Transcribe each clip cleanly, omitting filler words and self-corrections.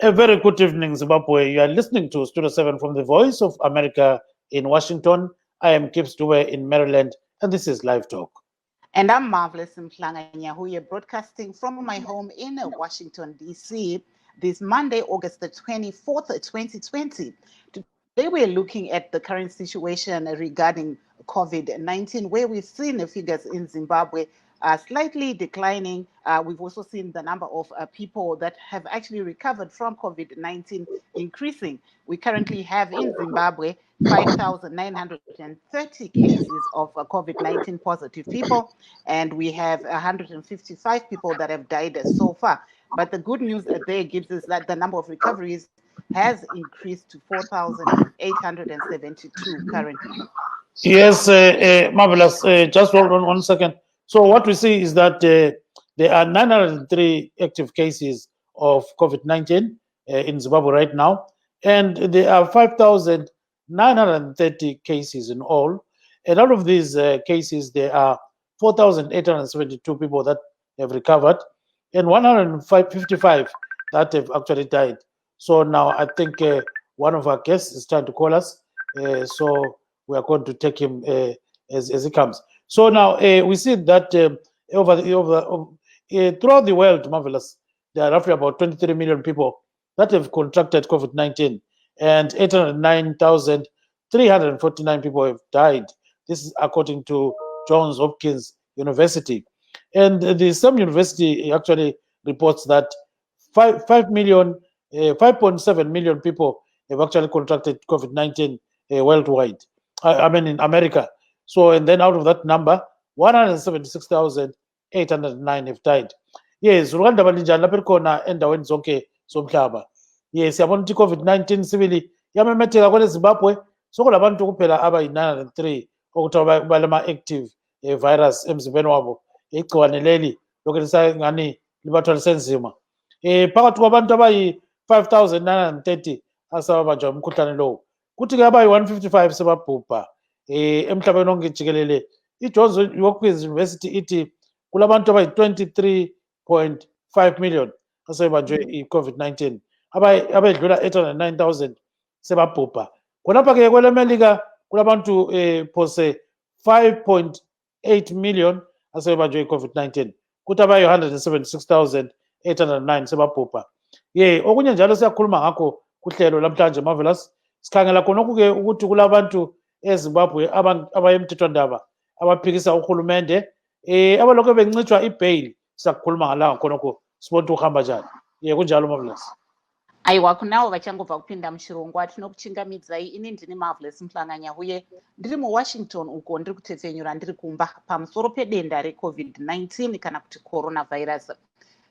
A very good evening, Zimbabwe. You are listening to Studio 7 from the Voice of America in Washington. I am Gibbs Dube in Maryland, and this is Live Talk. And I'm Marvelous Mhlanganya, who are broadcasting from my home in Washington, D.C. this Monday, August the 24th, 2020. Today, we're looking at the current situation regarding COVID-19, where we've seen the figures in Zimbabwe slightly declining. We've also seen the number of people that have actually recovered from COVID-19 increasing. We currently have in Zimbabwe 5,930 cases of COVID-19 positive people, and we have 155 people that have died so far. But the good news there gives us that the number of recoveries has increased to 4,872 currently. Yes, Marvelous. Just hold on 1 second. So what we see is that there are 903 active cases of COVID-19 in Zimbabwe right now, and there are 5,930 cases in all. And out of these cases, there are 4,872 people that have recovered, and 155 that have actually died. So now I think one of our guests is trying to call us. So we are going to take him as he comes. So now we see that throughout the world, Marvelous, there are roughly about 23 million people that have contracted COVID-19, and 809,349 people have died. This is according to Johns Hopkins University. And the same university actually reports that 5.7 million people have actually contracted COVID-19 worldwide. I mean, in America. So, and then out of that number, 176,809 have died. Yes, Rwanda balinjani lapha khona endaweni zonke zomhlaba. Yes, yabona ukuthi COVID-19 sibili yamemetheka kwele Zimbabwe sokulabantu kuphela abayi-903 okuthi balama-active virus emzimbeni wabo igciwane leli lokhu lisangani libathwalisenzima. Phakathi kwabantu abayi-5,930 asababanjwa umkhuhlane lowo, kuthi-ke abayi-155 sebabhubha emhlabeni wonke jikelele. I-Johns Hopkins University ithi kulabantu abayi-23.5 million asebebanjwe i-COVID-19, abedlula 809,000 sebabhubha. Khonapha-ke kwelemelika kulabantu phose 5.8 million asebebanjwe i-COVID-19, kuthi abayi-176,809 sebabhubha. Okunye njalo siyakhuluma ngakho kuhlelo lamhlanje Marvelous. Sikhangela khonokhu-ke ukuthi kulabantu eZimbabwe abayemthethwandaba abaphikisa uhulumende abalokhu bencitshwa i-bail. Siyakukhuluma ngalawo khonokho sibona ukuthi uhamba njani. Kunjalo Marvelous. Aiwa, kunawo vachangobva kupinda muchirongwa tinokuchingamidzai. Ini ndini Marvelous Mhlanganya uye ndiri muWashington uko ndiri kutefenyura ndiri kumba pamusoro pedenda reCovid-19 kana kuti coronavirus.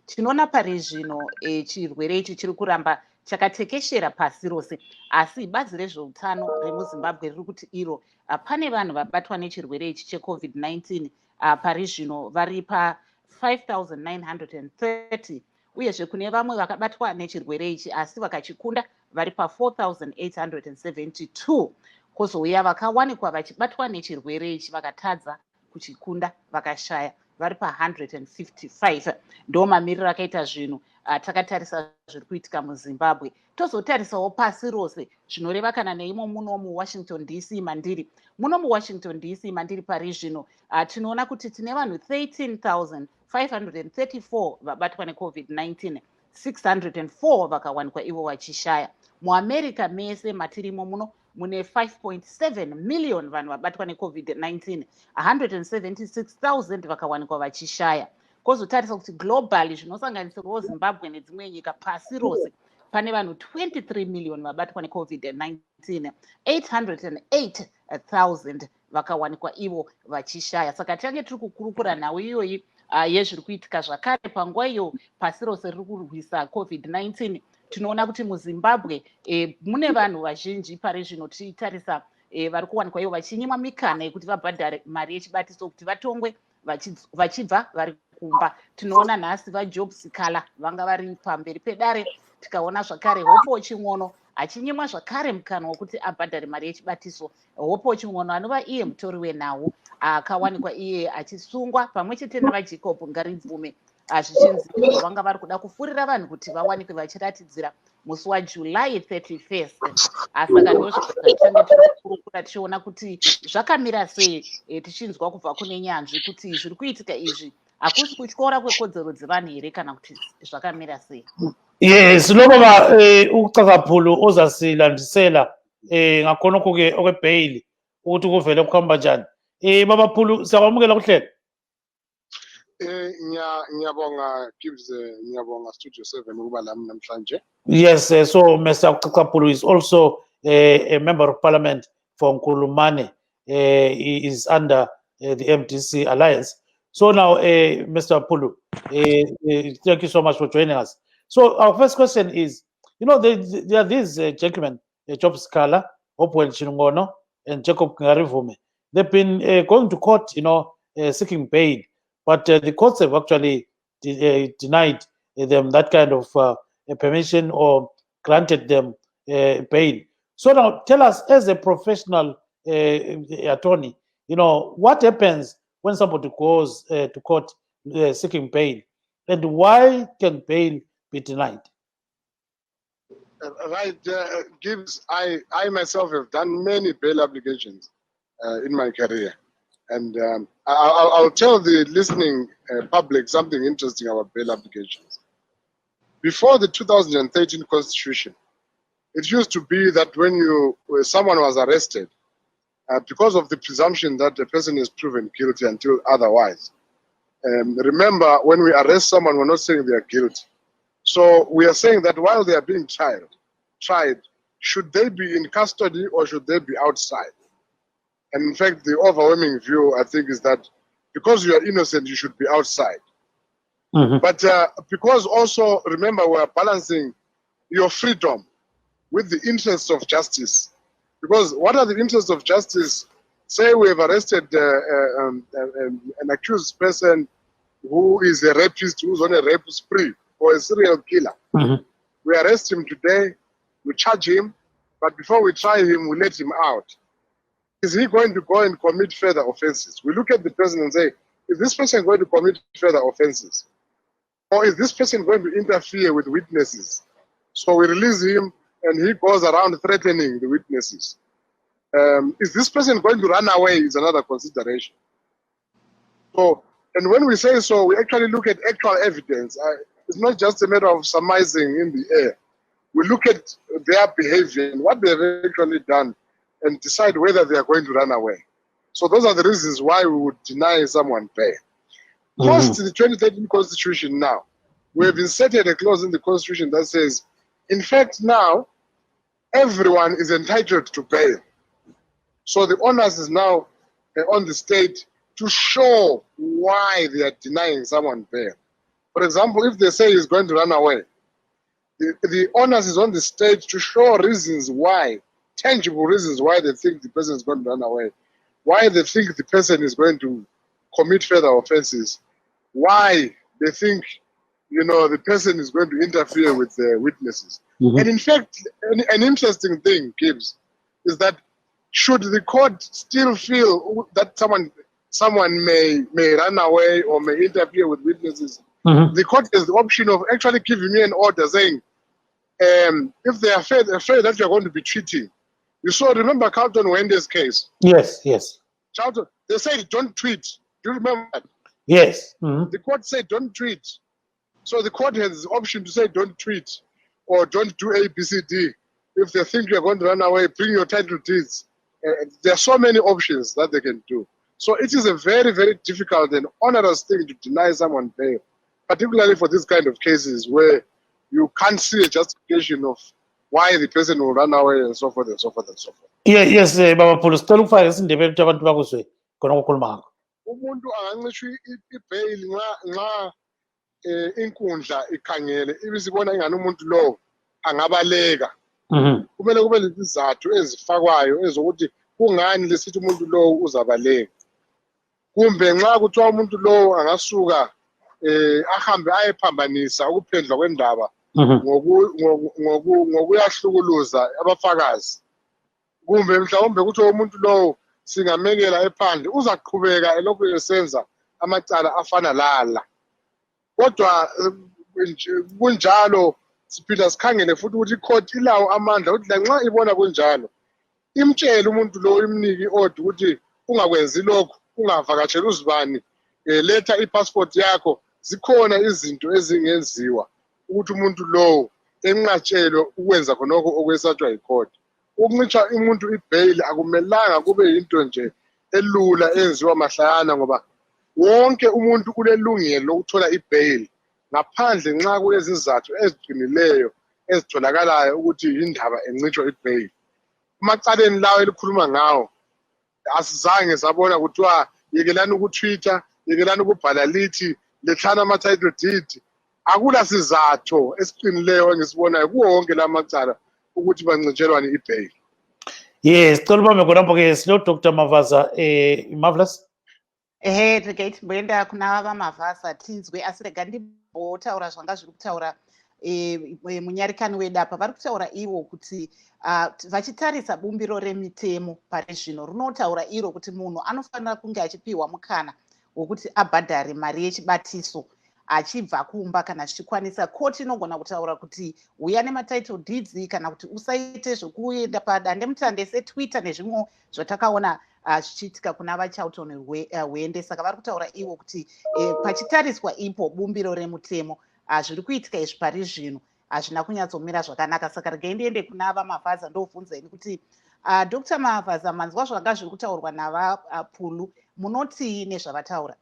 Tinoona pari zvino chirwere ichi chiri kuramba chakatekeshera pasi rose, asi bazi rezveutano remuZimbabwe riri kuti iro pane vanhu vabatwa nechirwere ichi cheCovid-19 pari zvino vari pa5,930, uyezve kune vamwe vakabatwa nechirwere ichi asi vakachikunda vari pa4,872. Kwozouya vakawanikwa vachibatwa nechirwere ichi vakatadza kuchikunda vakashaya vari pa155. ndo mamiriro akaita zvinhu. Takatarisa zviri kuitika muZimbabwe, tozotarisawo pasi rose zvinoreva kana neimo muno muWashington DC mandiri. Muno muWashington DC mandiri pari zvino tinoona kuti tine vanhu 13,534 vabatwa neCovid-19, 604 vakawanikwa ivo vachishaya. MuAmerica mese matirimo muno mune 5.7 million vanhu vabatwa neCovid-19, 176,000 vakawanikwa vachishaya. Kozotarisa kuti globally zvinosanganisirawo Zimbabwe nedzimwe nyika pasi rose pane vanhu 23 million vabatwa neCovid-19, 808,000 vakawanikwa ivo vachishaya. Saka tange tiri kukurukura nhau iyoyi yezviri kuitika zvakare panguva iyo pasi rose riri kurwisa COVID-19. Tinoona kuti muZimbabwe mune vanhu vazhinji pari zvino tichitarisa vari kuwanikwa ivo vachinyimwa mikana yekuti vabhadhare mari yechibatiso kuti vatongwe vachibva vari kumba. Tinoona nhasi vaJob Sikala vanga vari pamberi pedare, tikaona zvakare Hopo Ching'ono achinyimwa zvakare mukana wekuti abhadhare mari yechibatiso. Hopo Ching'ono anova iye mutori wenhau akawanikwa iye achisungwa pamwe chete navaJacob Ngaribvume zvichinzi vanga vari kuda kufurira vanhu kuti vawanikwe vachiratidzira musi waJuly 31st. Saka ndozvazvichange tiri kukurukura tichiona kuti zvakamira sei, tichinzwa kubva kune nyanzvi kuti zviri kuitika izvi hakusi kutyora kwekodzero dzevanhu here kana kuti zvakamira sei. Yes, lo baba uCakaphulu ozasilandisela ngakhonokho ke okwebail ukuthi kuvele kuhamba njani. Baba Phulu siyakwamukela kuhlelo. Ngiyabonga Gibbs, ngiyabonga Studio 7 ukuba lami namhlanje. Yes, so Mr. Cakaphulu is also a member of parliament for Nkulumane. He is under the MDC Alliance. So now, Mr. Phulu, thank you so much for joining us. So our first question is, you know, there are these gentlemen, Job Scala, Opwen Chingono, and Jacob Ngarivume. They've been going to court, you know, seeking bail, but the courts have actually denied them that kind of permission or granted them bail. So now tell us, as a professional attorney, you know, what happens when somebody goes to court seeking bail, and why can bail be denied? Right, Gibbs, I myself have done many bail applications in my career. And I'll tell the listening public something interesting about bail applications. Before the 2013 Constitution, it used to be that when someone was arrested, because of the presumption that the person is proven guilty until otherwise. Remember, when we arrest someone, we're not saying they are guilty. So we are saying that while they are being tried, should they be in custody or should they be outside? And in fact, the overwhelming view, I think, is that because you are innocent, you should be outside. But because also, remember, we are balancing your freedom with the interests of justice. Because what are the interests of justice? Say we have arrested an accused person who is a rapist, who's on a rape spree, or a serial killer. We arrest him today, we charge him, but before we try him, we let him out. Is he going to go and commit further offenses? We look at the person and say, is this person going to commit further offenses? Or is this person going to interfere with witnesses? So we release him and he goes around threatening the witnesses. Is this person going to run away is another consideration. So, and when we say so, we actually look at actual evidence. It's not just a matter of surmising in the air. We look at their behavior and what they've actually done and decide whether they are going to run away. So those are the reasons why we would deny someone bail. Post the 2013 Constitution now, we have inserted a clause in the Constitution that says, in fact, now, everyone is entitled to bail. So the onus is now on the state to show why they are denying someone bail. For example, if they say he's going to run away, the onus is on the state to show reasons why, tangible reasons why they think the person is going to run away, why they think the person is going to commit further offenses, why they think, you know, the person is going to interfere with the witnesses. And in fact, an interesting thing, Gibbs, is that should the court still feel that someone may run away or may interfere with witnesses, the court has the option of actually giving me an order saying, if they are afraid that you're going to be cheating. You saw, remember Carlton Wendy's case? Yes, yes. Charlton, they said don't tweet. Do you remember that? Yes. The court said don't tweet. So the court has the option to say don't tweet or don't do A, B, C, D. If they think you're going to run away, bring your title deeds. There are so many options that they can do. So it is a very, very difficult and onerous thing to deny someone bail, particularly for this kind of cases where you can't see a justification of why the person will run away and so forth and so forth and so forth. Yeah, yes, Baba Phulu, sicela ukufaka isindebele ukuthi abantu bakuzwe khona ukukhuluma ngakho. Umuntu angancishwa ibail nxa inkundla ikhangele ibisibona ingani umuntu lo angabaleka. Kumele kube lezizathu ezifakwayo ezokuthi kungani lesithi umuntu lo uzabaleka. Kumbe nxa kuthiwa umuntu lo angasuka ahambe ayephambanisa ukuphendla kwendaba ngokuyahlukuluza abafakazi. Kumbe mhlawumbe kuthiwa umuntu lo singamekela ephandle uzaqhubeka elokhu esenza amacala afana lala. kodwa kunjalo siphila sikhangele futhi ukuthi icourt ilawo amandla ukuthi lanxa ibona kunjalo imtshele umuntu lo imniki i-order ukuthi ungakwenzi lokhu ungavakatshela uzibani letha i-passport yakho zikhona izinto ezingenziwa ukuthi umuntu lowo enqatshelwe ukwenza khonokho okwesatshwa yicourt ukuncitsha umuntu i-bail akumelanga kube yinto nje elula enziwa mahlayana ngoba wonke umuntu ulelungelo lokuthola i-bail ngaphandle nxa kulezizathu eziqinileyo ezitholakalayo ukuthi yindaba encitshwa i-bail emacaleni lawo elikhuluma ngawo asizange sabona kuthiwa yekelani ukutwitter yekelani ukubhala lithi lethana ama-title deed akula sizatho esiqinileyo engisibonayo kuwo wonke la macala ukuthi bancitshelwane i-bail. Yes, cela ubambe khonapho-ke silo Dr. Mavaza Marvelous. Regate mboenda kuna vamavhasa tinzwe asi rega ndimbotaura zvanga zviri kutaura munyarikani wedu apa vari kutaura ivo kuti vachitarisa bumbiro remitemo pari zvino rinotaura iro kuti munhu anofanira kunge achipiwa mukana wokuti abhadhare mari yechibatiso achibva kumba kana zvichikwanisa. Koti inogona kutaura kuti uya nematitle deeds kana kuti usaite zvokuenda padandemutande setwitter nezvimwe zvotakaona zvichiitika kuna vachauton hwende. Saka vari kutaura ivo kuti pachitariswa ipo bumbiro remutemo zviri kuitika izvi pari zvino hazvina kunyatsomira zvakanaka. Saka regai ndiende kuna vamavhaza ndobvunzeni kuti Dr. Mavaza, manzwa zvanga zviri kutaurwa navapulu, munoti nezvavataura?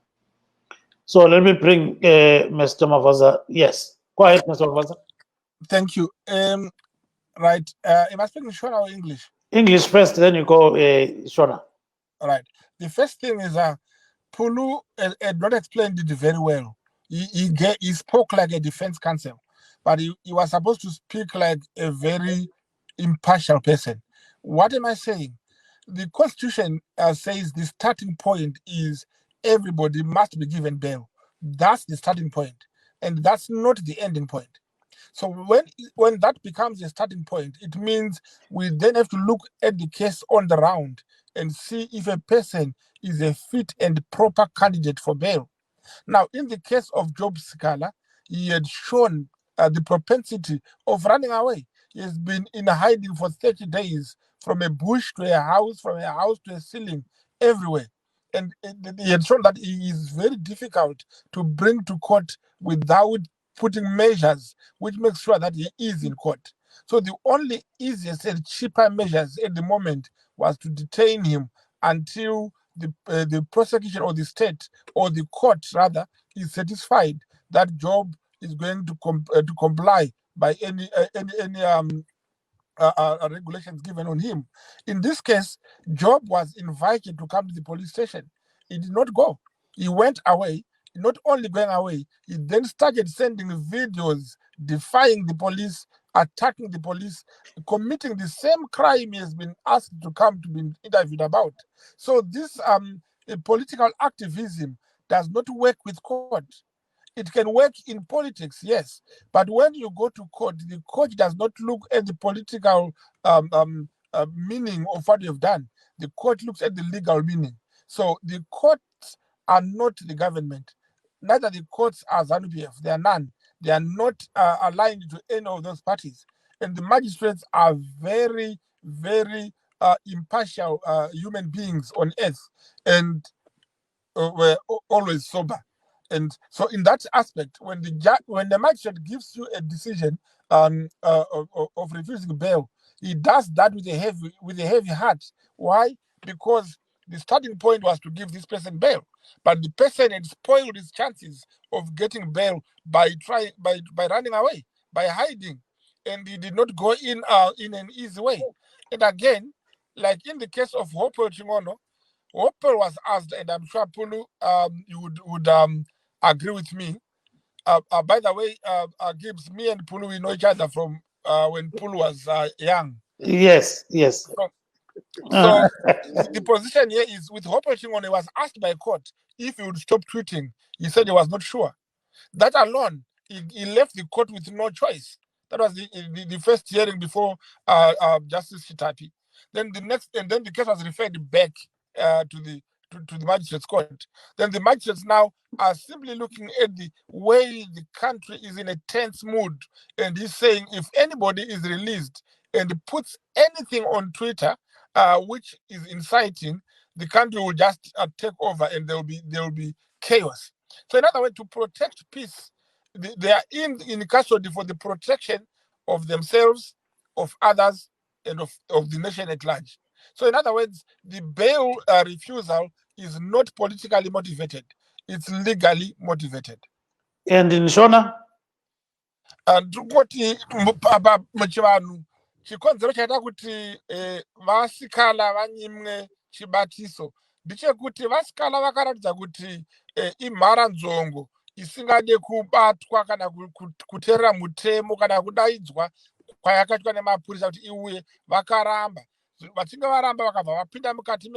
So let me bring Mr. Mavaza. Yes, go ahead, Mr. Mavaza. Thank you. Right, am I speaking Shona or English? English first, then you go Shona. All right. The first thing is Pulu had not explained it very well. He spoke like a defense counsel, but he was supposed to speak like a very impartial person. What am I saying? The Constitution says the starting point is everybody must be given bail. That's the starting point, and that's not the ending point. So when that becomes a starting point, it means we then have to look at the case on the round and see if a person is a fit and proper candidate for bail. Now, in the case of Job Sikala, he had shown the propensity of running away. He has been in hiding for 30 days, from a bush to a house, from a house to a ceiling, everywhere. And he had shown that he is very difficult to bring to court without putting measures which make sure that he is in court. So the only easiest and cheaper measures at the moment was to detain him until the prosecution or the state or the court rather is satisfied that Job is going to comply by any regulations given on him. In this case, Job was invited to come to the police station. He did not go. He went away. Not only going away, he then started sending videos defying the police, attacking the police, committing the same crime he has been asked to come to be interviewed about. So this political activism does not work with court. It can work in politics, yes, but when you go to court, the court does not look at the political meaning of what you have done. The court looks at the legal meaning. So the courts are not the government. Neither the courts are ZANU-PF. They are none. They are not aligned to any of those parties. And the magistrates are very, very impartial human beings on earth, and were always sober. And so in that aspect, when the magistrate gives you a decision of refusing bail, he does that with a heavy heart. Why? Because the starting point was to give this person bail, but the person had spoiled his chances of getting bail by running away, by hiding, and he did not go in an easy way. And again, like in the case of Hopper Chingono, Hopper was asked, and I'm sure Pulu you would agree with me. By the way, Gibbs, me and Pulu, we know each other from when Pulu was young. Yes. So the position here is with Hopper Chingono, he was asked by court if he would stop tweeting. He said he was not sure. That alone, he left the court with no choice. That was the first hearing before Justice Chitapi. Then the case was referred back to to the magistrates court, then the magistrates now are simply looking at the way the country is in a tense mood, and he's saying if anybody is released and puts anything on Twitter which is inciting, the country will just take over, and there will be chaos. So in other words, to protect peace, they are in custody for the protection of themselves, of others, and of the nation at large. So in other words, the bail refusal is not politically motivated. It's legally motivated. And in Shona? Kuti muchivanhu chikonzero chaita kuti vasikana vanyimwe chibatiso ndechekuti vasikana vakaratidza kuti imharanzongo isingade kubatwa kana kuteerera mutemo kana kudaidzwa kwayakaitwa nemapurisa kuti iuye, vakaramba. Vachinge varamba vakabva vapinda mukati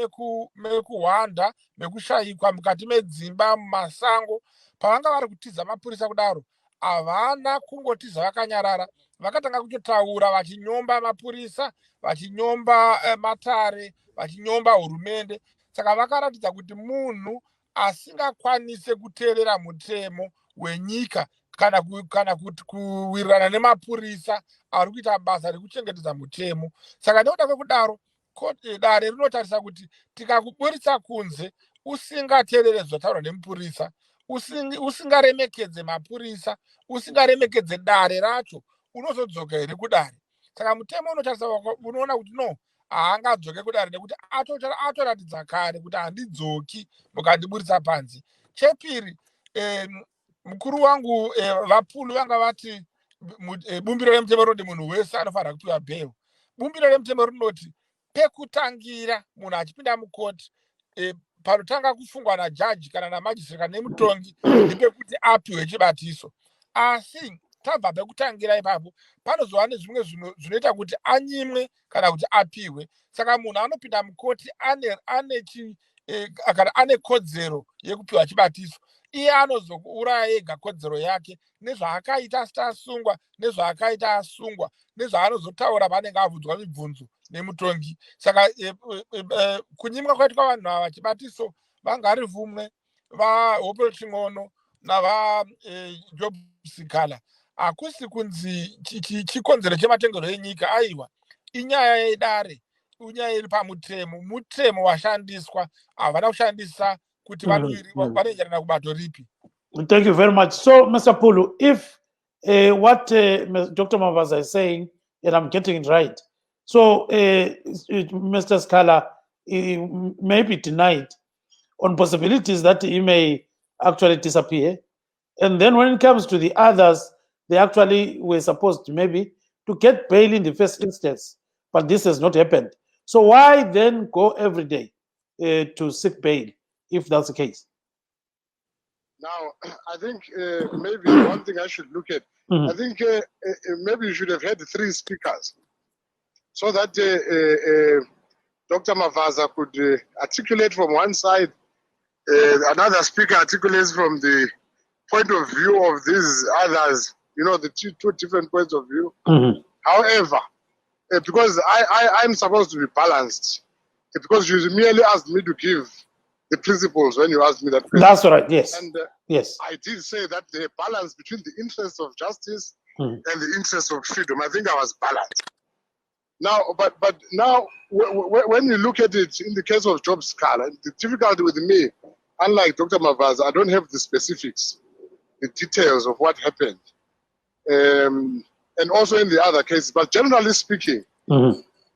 mekuhwanda, mekushayikwa mukati medzimba, mumasango, pavanga vari kutiza mapurisa kudaro, havana kungotiza vakanyarara, vakatanga kutotaura vachinyomba mapurisa, vachinyomba matare, vachinyomba hurumende. Saka vakaratidza kuti munhu asingakwanise kuteerera mutemo wenyika kana kuwirirana nemapurisa ari kuita basa rekuchengetedza mutemo. Saka nekuda kwekudaro, dare rinotarisa kuti tikakuburitsa kunze usingateerere zvotaurwa nemupurisa, usingaremekedze mapurisa, usingaremekedze dare racho, unozodzoka here kudare. Saka mutemo unotarisa, unoona kuti no, haangadzoke kudare nekuti atoratidza kare kuti handidzoki mukandiburitsa panze. Chepiri, mukuru wangu vapulu vanga vati bumbiro remutemo rinoti munhu wese anofanira kupiwa bail. Bumbiro remutemo rinoti pekutangira munhu achipinda mukoti, panotanga kufungwa najaji kana namajistrate kana nemutongi, ndepekuti apiwe chibatiso. Asi tabva pekutangira ipapo panozova nezvimwe zvinoita kuti anyimwe kana kuti apiwe. Saka munhu anopinda mukoti ane kodzero yekupiwa chibatiso. Iye anozouraya ega kodzero yake nezvaakaita asungwa, nezvaakaita asungwa, nezvaanozotaura paanenge abvunzwa mibvunzo nemutongi. Saka kunyimwa kwaitwa vanhu ava chibatiso, vangari vumwe, vaHopel Ching'ono navaJob Sikala, hakusi kunzi chikonzero chematengero enyika. Aiwa, inyaya yedare, inyaya iri pamutemo, mutemo washandiswa, havana kushandisa kuti vanoenderana kubato ripi. Thank you very much. So, Mr. Pulu, if what Dr. Mavaza is saying, and I'm getting it right, so Mr. Scala may be denied on possibilities that he may actually disappear. And then when it comes to the others, they actually were supposed maybe to get bail in the first instance, but this has not happened. So why then go every day to seek bail, if that's the case? Now, I think maybe one thing I should look at, I think maybe you should have had 3 speakers so that Dr. Mavaza could articulate from one side, another speaker articulates from the point of view of these others, you know, the two different points of view. However, because I'm supposed to be balanced, because you merely asked me to give the principles when you asked me that question. That's right, yes. And yes, I did say that the balance between the interests of justice and the interests of freedom, I think I was balanced. Now, but now, when you look at it in the case of Job Scala, the difficulty with me, unlike Dr. Mavaza, I don't have the specifics, the details of what happened. And also in the other cases, but generally speaking,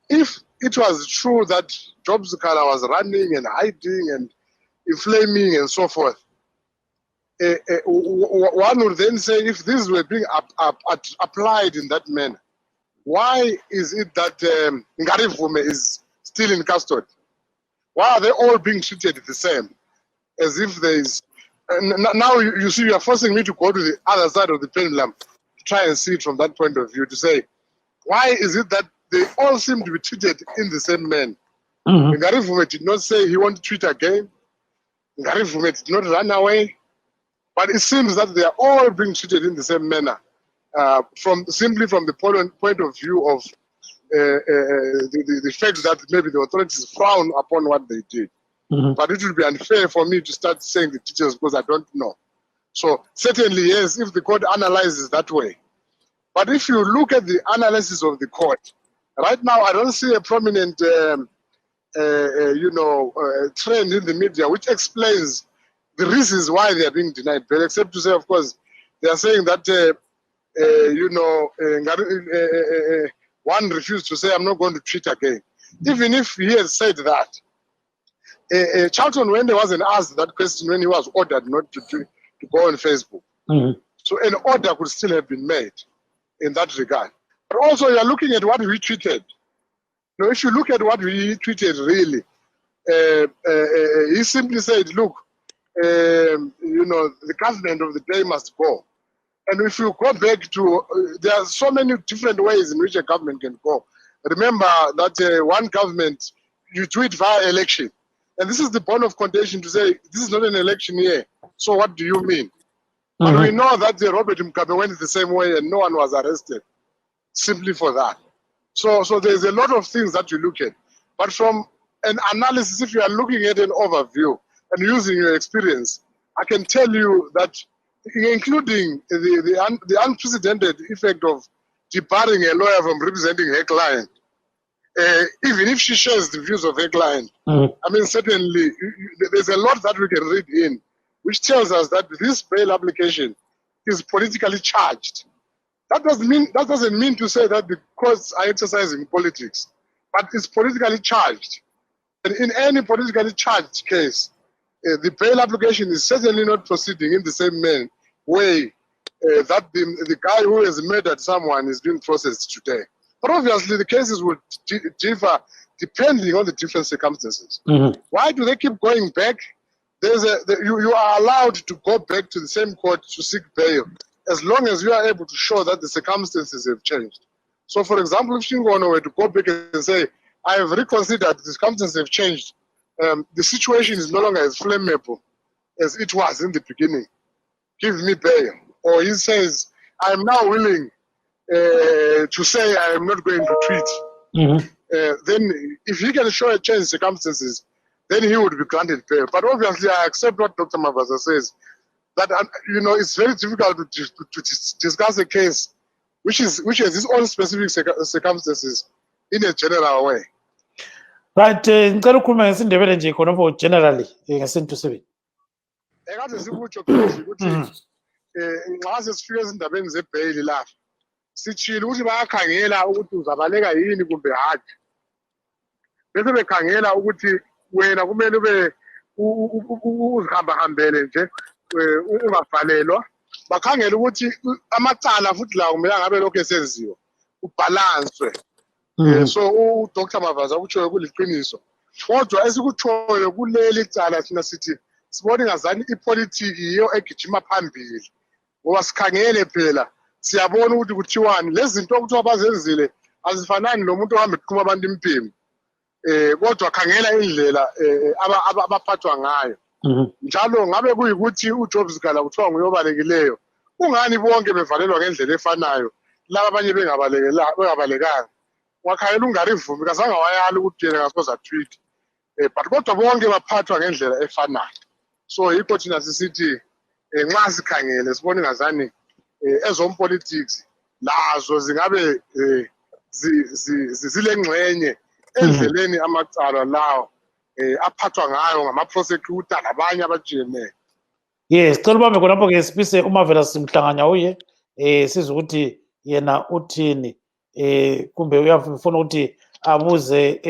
if it was true that Job Scala was running and hiding and inflaming and so forth, one would then say, if these were being applied in that manner, why is it that Ngarivume is still in custody? Why are they all being treated the same? As if there is... now you see, you are forcing me to go to the other side of the pendulum to try and see it from that point of view, to say, why is it that they all seem to be treated in the same manner? Ngarivume did not say he won't tweet again. Ngarivume did not run away. But it seems that they are all being treated in the same manner, simply from the point of view of the fact that maybe the authorities frown upon what they did. But it would be unfair for me to start saying the details because I don't know. So certainly, yes, if the court analyzes that way. But if you look at the analysis of the court, right now I don't see a prominent, trend in the media which explains the reasons why they are being denied bail, except to say, of course, they are saying that, one refused to say, I'm not going to tweet again. Even if he had said that, Charlton Wende wasn't asked that question when he was ordered not to go on Facebook. So an order could still have been made in that regard. But also you're looking at what we tweeted. Now, if you look at what we tweeted, really, he simply said, look, the government of the day must go. And if you go back to, there are so many different ways in which a government can go. Remember that one government, you tweet via election. And this is the point of contention to say, this is not an election year. So what do you mean? But we know that Robert Mugabe went the same way and no one was arrested simply for that. So there's a lot of things that you look at. But from an analysis, if you are looking at an overview and using your experience, I can tell you that including the unprecedented effect of debarring a lawyer from representing her client, even if she shares the views of her client, I mean, certainly there's a lot that we can read in, which tells us that this bail application is politically charged. That doesn't mean to say that the courts are exercising politics, but it's politically charged. And in any politically charged case, the bail application is certainly not proceeding in the same way that the guy who has murdered someone is being processed today. But obviously the cases would differ depending on the different circumstances. Why do they keep going back? You are allowed to go back to the same court to seek bail as long as you are able to show that the circumstances have changed. So for example, if Shingono were to go back and say, I have reconsidered, the circumstances have changed, the situation is no longer as flammable as it was in the beginning, give me bail. Or he says, I am now willing to say I am not going to tweet. Then if he can show a change in circumstances, then he would be granted bail. But obviously I accept what Dr. Mavaza says, that it's very difficult to discuss a case which has its own specific circumstances in a general way. Right, ngicela ukukhuluma ngesindebele nje khonapho generally ngesintu sibi. Ekade sikutsho futhi ukuthi nxa sesifika ezindabeni zebhayili lapha sitshile ukuthi bayakhangela ukuthi uzabaleka yini kumbe hatshi. Bese bekhangela ukuthi wena kumele ube uzihambahambele nje ungavalelwa. Bakhangela ukuthi amacala futhi la kumele ngabe lokho esenziwa ubalanswe. So uDr. Mavaza utshoyo kuliqiniso. Kodwa esikutshoyo kuleli cala thina sithi sibona ngazani ipolitiki yiyo egijima phambili. Ngoba sikhangele phela siyabona ukuthi kuthiwani lezi zinto okuthiwa bazenzile azifanani nomuntu ohambe eqhuma abantu impimbo. Kodwa khangela indlela abaphathwa ngayo. Njalo ngabe kuyikuthi uJobs Gala kuthiwa nguyobalekileyo. Kungani bonke bevalelwa ngendlela efanayo laba abanye bengabalekanga. Wakhayela ungarivumi kazange wayala ukuthi yena ngasoze atweet. But kodwa bonke baphathwa ngendlela efanayo. So yikho thina sisithi nxa sikhangele sibone ngazani ezompolitics lazo zingabe zilengxenye endleleni amacala lawo aphathwa ngayo ngama-prosecutor nabanye abajiyeneyo. Yes, cela ubambe khonapho ke sipise uMavela simhlanganya uye sizwe ukuthi yena uthini kumbe uyafuna ukuthi abuze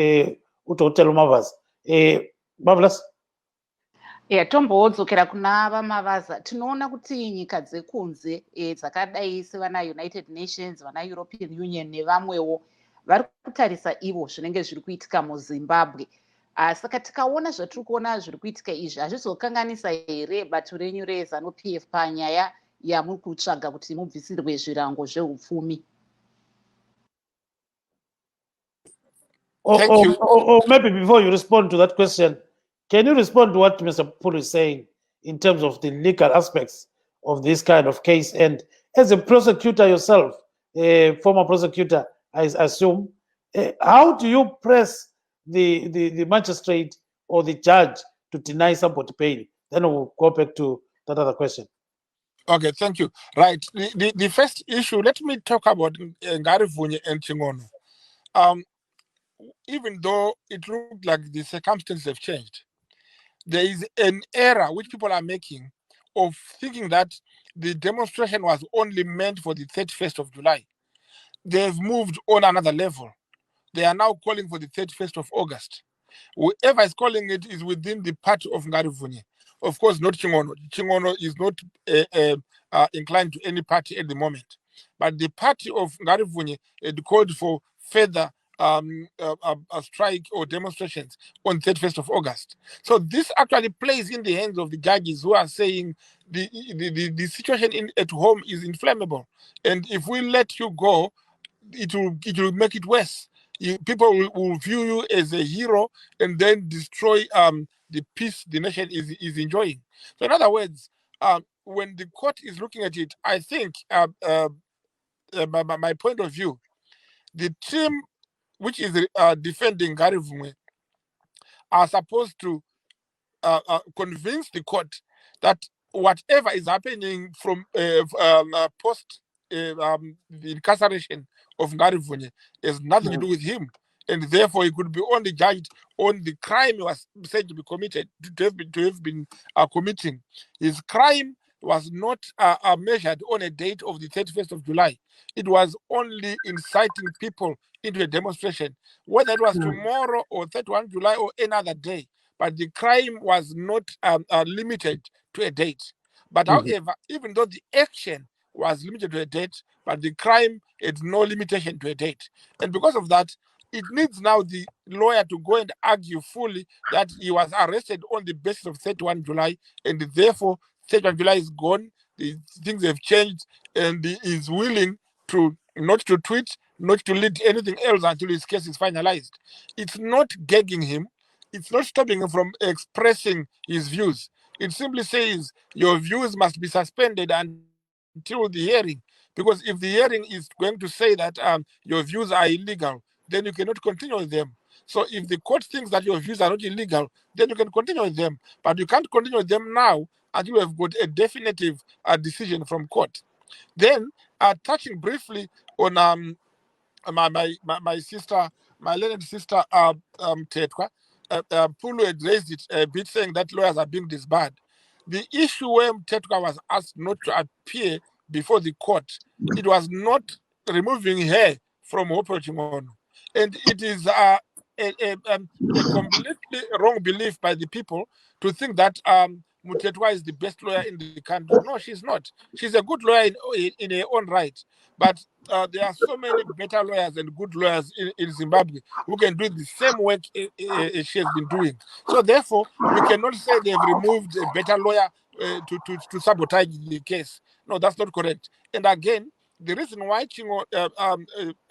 uDr. Mavaza. Marvelous. Tombodzokera kuna vaMavaza, tinoona kuti nyika dzekunze dzakadai sevana United Nations, vana European Union nevamwewo vari kutarisa ivo zvinenge zviri kuitika muZimbabwe. Saka tikaona zvatiri kuona zviri kuitika izvi hazvizokanganisa here bato renyu reZANU-PF panyaya yamuri kutsvaga kuti mubvisirwe zvirango zveupfumi? Or maybe before you respond to that question, can you respond to what Mr. Pulu is saying in terms of the legal aspects of this kind of case? And as a prosecutor yourself, a former prosecutor, I assume, how do you press the magistrate or the judge to deny somebody bail. Then we'll go back to that other question. Okay, thank you. Right. The first issue, let me talk about Ngari Vunye and Chingono. Even though it looked like the circumstances have changed, there is an error which people are making of thinking that the demonstration was only meant for the 31st of July. They've moved on another level. They are now calling for the 31st of August. Whoever is calling it is within the party of Ngari Vunye. Of course, not Chingono. Chingono is not inclined to any party at the moment. But the party of Ngari Vunye had called for further a strike or demonstrations on 31st of August. So this actually plays in the hands of the judges who are saying the situation at home is inflammable. And if we let you go, it will make it worse. People will view you as a hero and then destroy the peace the nation is enjoying. So in other words, when the court is looking at it, I think my point of view, the team which is defending Ngari Vunye are supposed to convince the court that whatever is happening from post the incarceration of Ngari Vunye has nothing to do with him, and therefore he could be only judged on the crime he was said to be committed, to have been committing. His crime was not measured on a date of the 31st of July. It was only inciting people into a demonstration, whether it was tomorrow or 31 July or any other day. But the crime was not limited to a date. But however, even though the action was limited to a date, but the crime had no limitation to a date. And because of that, it needs now the lawyer to go and argue fully that he was arrested on the basis of 31 July, and therefore 31 July is gone, the things have changed, and he is willing to not to tweet, not to lead anything else until his case is finalized. It's not gagging him. It's not stopping him from expressing his views. It simply says your views must be suspended until the hearing, because if the hearing is going to say that your views are illegal, then you cannot continue with them. So if the court thinks that your views are not illegal, then you can continue with them. But you can't continue with them now until you have got a definitive decision from court. Then, touching briefly on my sister, my learned sister, Tetwa, Pulu had raised it a bit, saying that lawyers are being disbarred. The issue where Tetwa was asked not to appear before the court, it was not removing her from Hopo Chingono. And it is a completely wrong belief by the people to think that Mutetwa is the best lawyer in the country. No, she's not. She's a good lawyer in her own right. But there are so many better lawyers and good lawyers in Zimbabwe who can do the same work she has been doing. So therefore, we cannot say they've removed a better lawyer to sabotage the case. No, that's not correct. And again, the reason why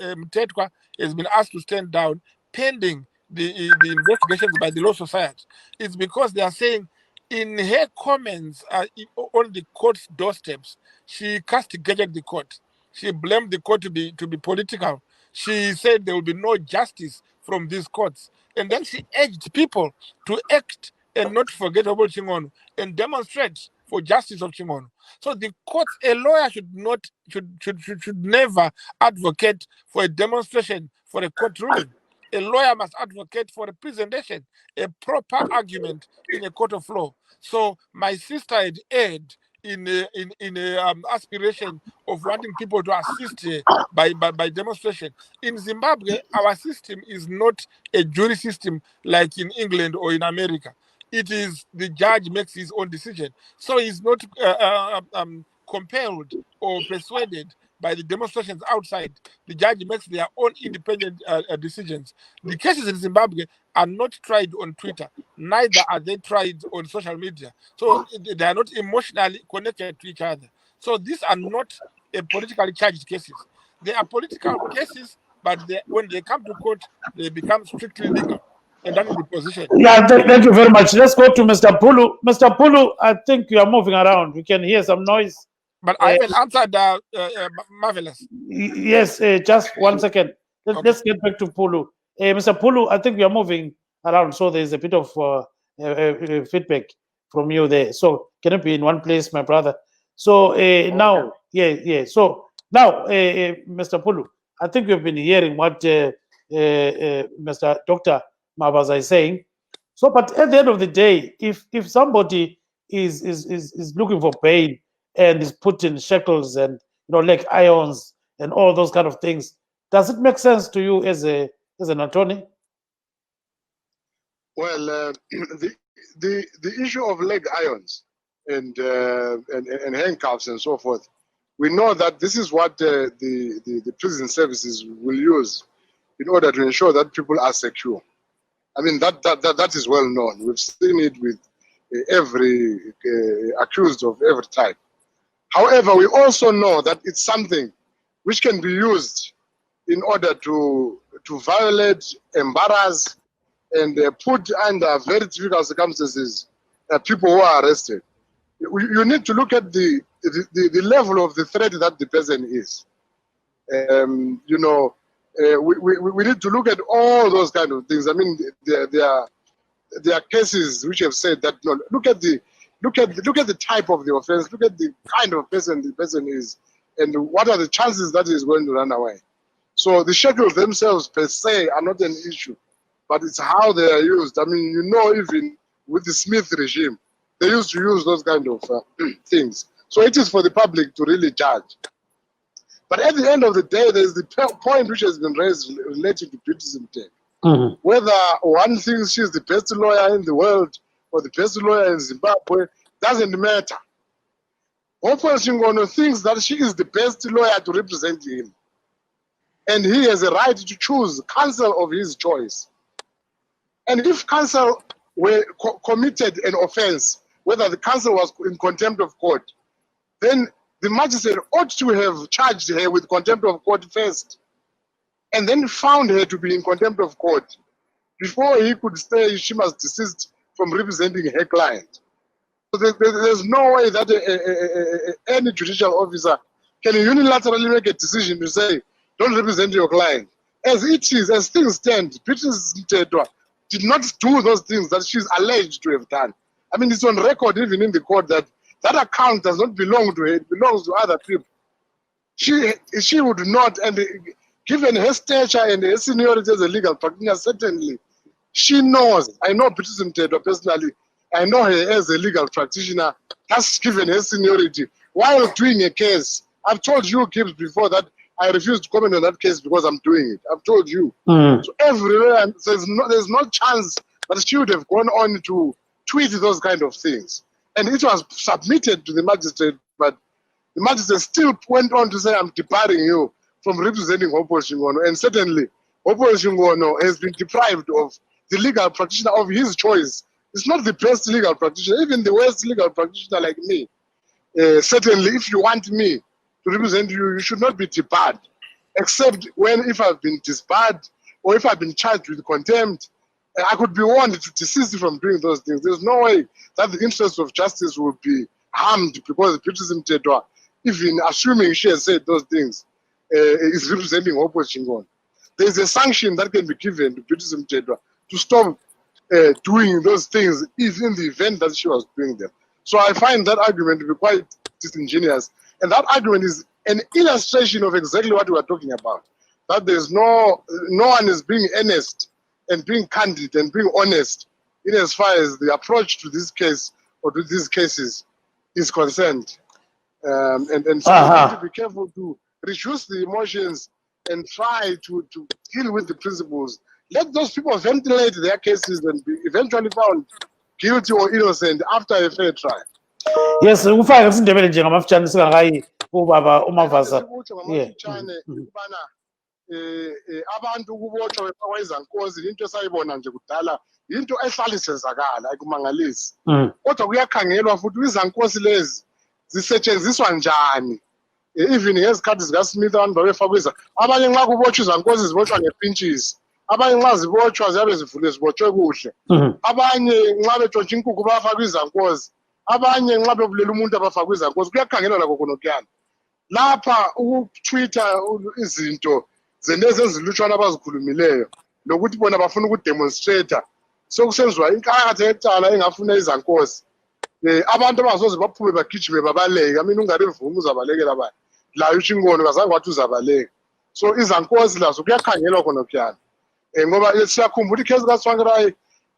Mtetwa has been asked to stand down pending the investigations by the Law Society is because they are saying in her comments on the court's doorsteps, she castigated the court. She blamed the court to be political. She said there will be no justice from these courts. And then she urged people to act and not forget about Chingono and demonstrate for justice of Chingono. So the courts, a lawyer should never advocate for a demonstration for a court ruling. A lawyer must advocate for a presentation, a proper argument in a court of law. So my sister had erred in a aspiration of wanting people to assist her by demonstration. In Zimbabwe, our system is not a jury system like in England or in America. It is the judge makes his own decision. So he's not compelled or persuaded by the demonstrations outside. The judge makes their own independent decisions. The cases in Zimbabwe are not tried on Twitter, neither are they tried on social media. So they are not emotionally connected to each other. So these are not politically charged cases. They are political cases, but when they come to court, they become strictly legal. And that is the position. Yeah, thank you very much. Let's go to Mr. Pulu. Mr. Pulu, I think you are moving around. We can hear some noise. But I haven't answered Marvelous. Yes, just 1 second. Let's get back to Pulu. Mr. Pulu, I think you are moving around, so there's a bit of feedback from you there. So can it be in one place, my brother? So now, yeah. So now, Mr. Pulu, I think you've been hearing what Mr. Dr. Mabaza is saying. So, but at the end of the day, if somebody is looking for pain and is put in shackles and leg irons and all those kind of things, does it make sense to you as an attorney? Well, the issue of leg irons and handcuffs and so forth, we know that this is what the prison services will use in order to ensure that people are secure. I mean, that is well known. We've seen it with every accused of every type. However, we also know that it's something which can be used in order to violate, embarrass, and put under very difficult circumstances people who are arrested. You need to look at the level of the threat that the person is. We need to look at all those kind of things. I mean, there are cases which have said that look at the type of the offense, look at the kind of person the person is, and what are the chances that he is going to run away. So the shackles themselves per se are not an issue, but it's how they are used. I mean, even with the Smith regime, they used to use those kind of things. So it is for the public to really judge. But at the end of the day, there's the point which has been raised related to Beauty Zimteke. Whether one thinks she's the best lawyer in the world or the best lawyer in Zimbabwe, doesn't matter. Hopefully Shingono thinks that she is the best lawyer to represent him. And he has a right to choose counsel of his choice. And if counsel were committed an offense, whether the counsel was in contempt of court, then the magistrate ought to have charged her with contempt of court first, and then found her to be in contempt of court before he could say she must desist from representing her client. So there's no way that any judicial officer can unilaterally make a decision to say, don't represent your client. As it is, as things stand, Beauty Zimteke did not do those things that she's alleged to have done. I mean, it's on record even in the court that account does not belong to her, it belongs to other people. She would not, and given her stature and her seniority as a legal practitioner, certainly, she knows. I know Beauty Zimteke personally. I know her as a legal practitioner. That's given her seniority. While doing a case, I've told you, Gibbs, before that I refuse to comment on that case because I'm doing it. I've told you. So everywhere, there's no chance that she would have gone on to tweet those kind of things. And it was submitted to the magistrate, but the magistrate still went on to say, I'm debarring you from representing Hopo Shingono. And certainly, Hopo Shingono has been deprived of the legal practitioner of his choice. It's not the best legal practitioner, even the worst legal practitioner like me. Certainly, if you want me to represent you, you should not be debarred, except if I've been disbarred or if I've been charged with contempt. I could be warned to desist from doing those things. There's no way that the interest of justice will be harmed because Beauty Zimteke, even assuming she has said those things, is representing Hopo Shingono. There's a sanction that can be given to Beauty Zimteke to stop doing those things, even in the event that she was doing them. So I find that argument to be quite disingenuous. And that argument is an illustration of exactly what we are talking about. That there's no one is being earnest and being candid and being honest in as far as the approach to this case or to these cases is concerned. So we need to be careful to reduce the emotions and try to deal with the principles. Let those people ventilate their cases and be eventually found guilty or innocent after a fair trial. Yes, ufake isindebele nje ngamafutshane singakayi ubaba uMavaza. Abantu ukubotshwa kwezankosi into esayibona nje kudala into ehlala isenzakala ayikumangalisi kodwa kuyakhangelwa futhi izankosi lezi zisetshenziswa njani even ngezikhathi zikaSmith abantu babefakwiza abanye nxa kubotshwa izankosi zibotshwa ngepintshisi abanye nxa zibotshwa ziyabe zivule zibotshwe kuhle abanye nxa betshontsha inkukhu bayafaka izankosi abanye nxa bebulela umuntu abafaka izankosi kuyakhangelwa lakho khonokuyana lapha ukutwitha izinto zenezi ezilutshwana abazikhulumileyo lokuthi bona bafuna ukudemonstrate sokusenziwa inkatha ecala engafuna izankosi abantu abazoze baphume bagijime babaleke mina ungarivuma uzabalekela abantu la usho ingono kazange wathi uzabaleka so izankosi lazo kuyakhangelwa khona kutyana ngoba siyakhumbula ikhesi kaSwankarayi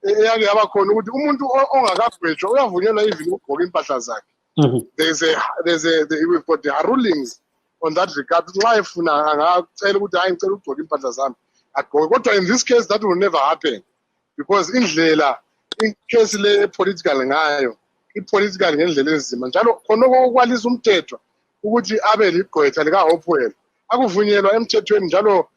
eyake yaba khona ukuthi umuntu ongakagwetshwa uyavunyelwa even ukugqoka impahla zakhe. We've got the rulings on that regard. Nxa efuna angacela ukuthi hayi ngicela ukugqoka impahla zami agqoke kodwa in this case that will never happen because indlela ikhesi le political ngayo ipolitical ngendlela enzima njalo khona okwalisa umthetho ukuthi abe ligqwetha likaHopewell akuvunyelwa emthethweni njalo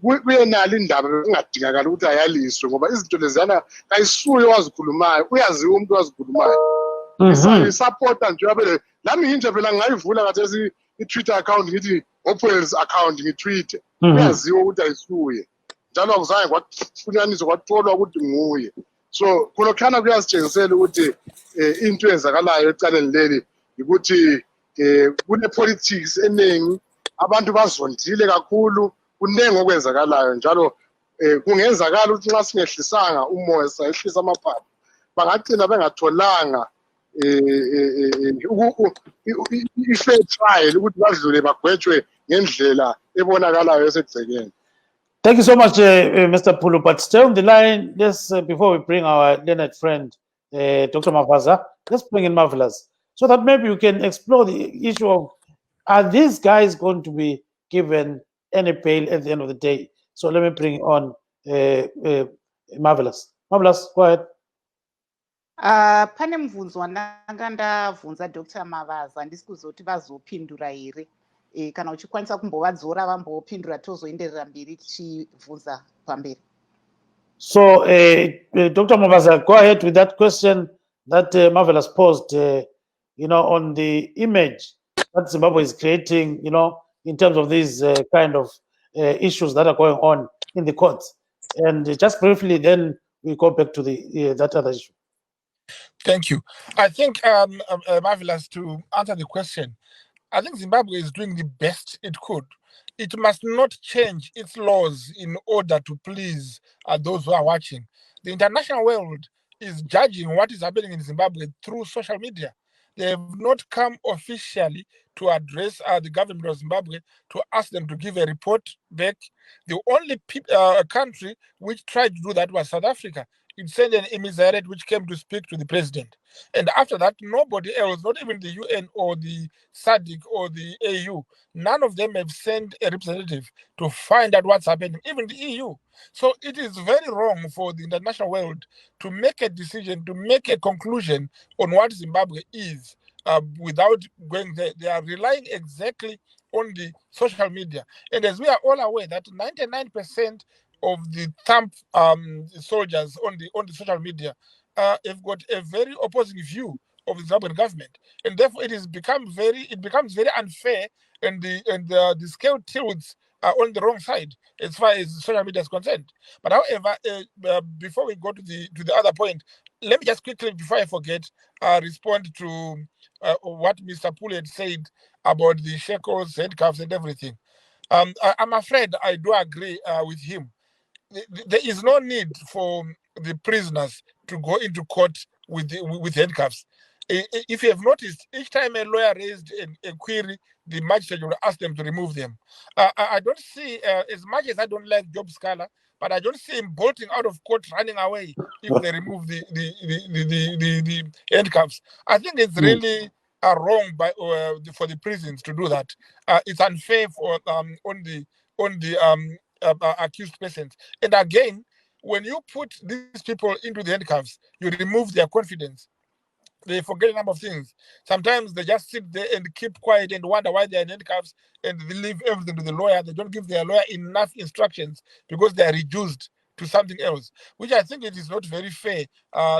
kuyenala indaba engadingakala ukuthi ayaliswe ngoba izinto leziyana kayisuye owazikhulumayo uyaziwa umuntu owazikhulumayo isupporta nje abele lami nginje phela ngayivula kathesi i-Twitter account ngithi Hopewell's account ngitweete uyaziwa ukuthi ayisuye njalo akuzange kwafunyaniswa kwatholwa ukuthi nguye so khona kuyasitshengisela ukuthi into eyenzakalayo ecaleni leli ukuthi kune-politics eningi abantu bazondile kakhulu kuningi okwenzakalayo njalo kungenzakala ukuthi nxa singehlisanga umoya sayehlisa amaphaphu bangagcina bengatholanga i-fair trial ukuthi badlule bagwetshwe ngendlela ebonakalayo esegcekeni. Thank you so much, Mr. Pulu. But stay on the line. Let's, before we bring our learned friend, Dr. Mavaza, let's bring in Marvelous so that maybe we can explore the issue of are these guys going to be given any bail at the end of the day? So let me bring on Marvelous. Marvelous, go ahead. Pane mubvunzo wandanga ndabvunza Dr. Mavaza ndisi kuzoti vazopindura here kana uchikwanisa kumbovadzora vambopindura tozoenderera mberi tichibvunza pamberi. So Dr. Mavaza, go ahead with that question that Marvelous posed, on the image that Zimbabwe is creating, in terms of these kind of issues that are going on in the courts. And just briefly, then we go back to the that other issue. Thank you. I think, Marvelous, to answer the question, I think Zimbabwe is doing the best it could. It must not change its laws in order to please those who are watching. The international world is judging what is happening in Zimbabwe through social media. They have not come officially to address the government of Zimbabwe to ask them to give a report back. The only country which tried to do that was South Africa. It sent an emissary which came to speak to the president. And after that, nobody else, not even the UN or the SADC or the AU, none of them have sent a representative to find out what's happening, even the EU. So it is very wrong for the international world to make a decision, to make a conclusion on what Zimbabwe is without going there. They are relying exactly on the social media. And as we are all aware that 99% of the thumb soldiers on the social media have got a very opposing view of the Zimbabwean government, and therefore it becomes very unfair, and the scale tilts on the wrong side as far as social media is concerned. But however, before we go to the other point, let me just quickly, before I forget, respond to what Mr. Pule had said about the shackles, handcuffs, and everything. I'm afraid I do agree with him. There is no need for the prisoners to go into court with handcuffs. If you have noticed, each time a lawyer raised a query, the magistrate will ask them to remove them. I don't see, as much as I don't like Job Scala, but I don't see him bolting out of court, running away if they remove the handcuffs. I think it's really wrong for the prisons to do that. It's unfair for on the accused persons. And again, when you put these people into the handcuffs, you remove their confidence. They forget a number of things. Sometimes they just sit there and keep quiet and wonder why they're in handcuffs, and they leave everything to the lawyer. They don't give their lawyer enough instructions because they are reduced to something else, which I think it is not very fair,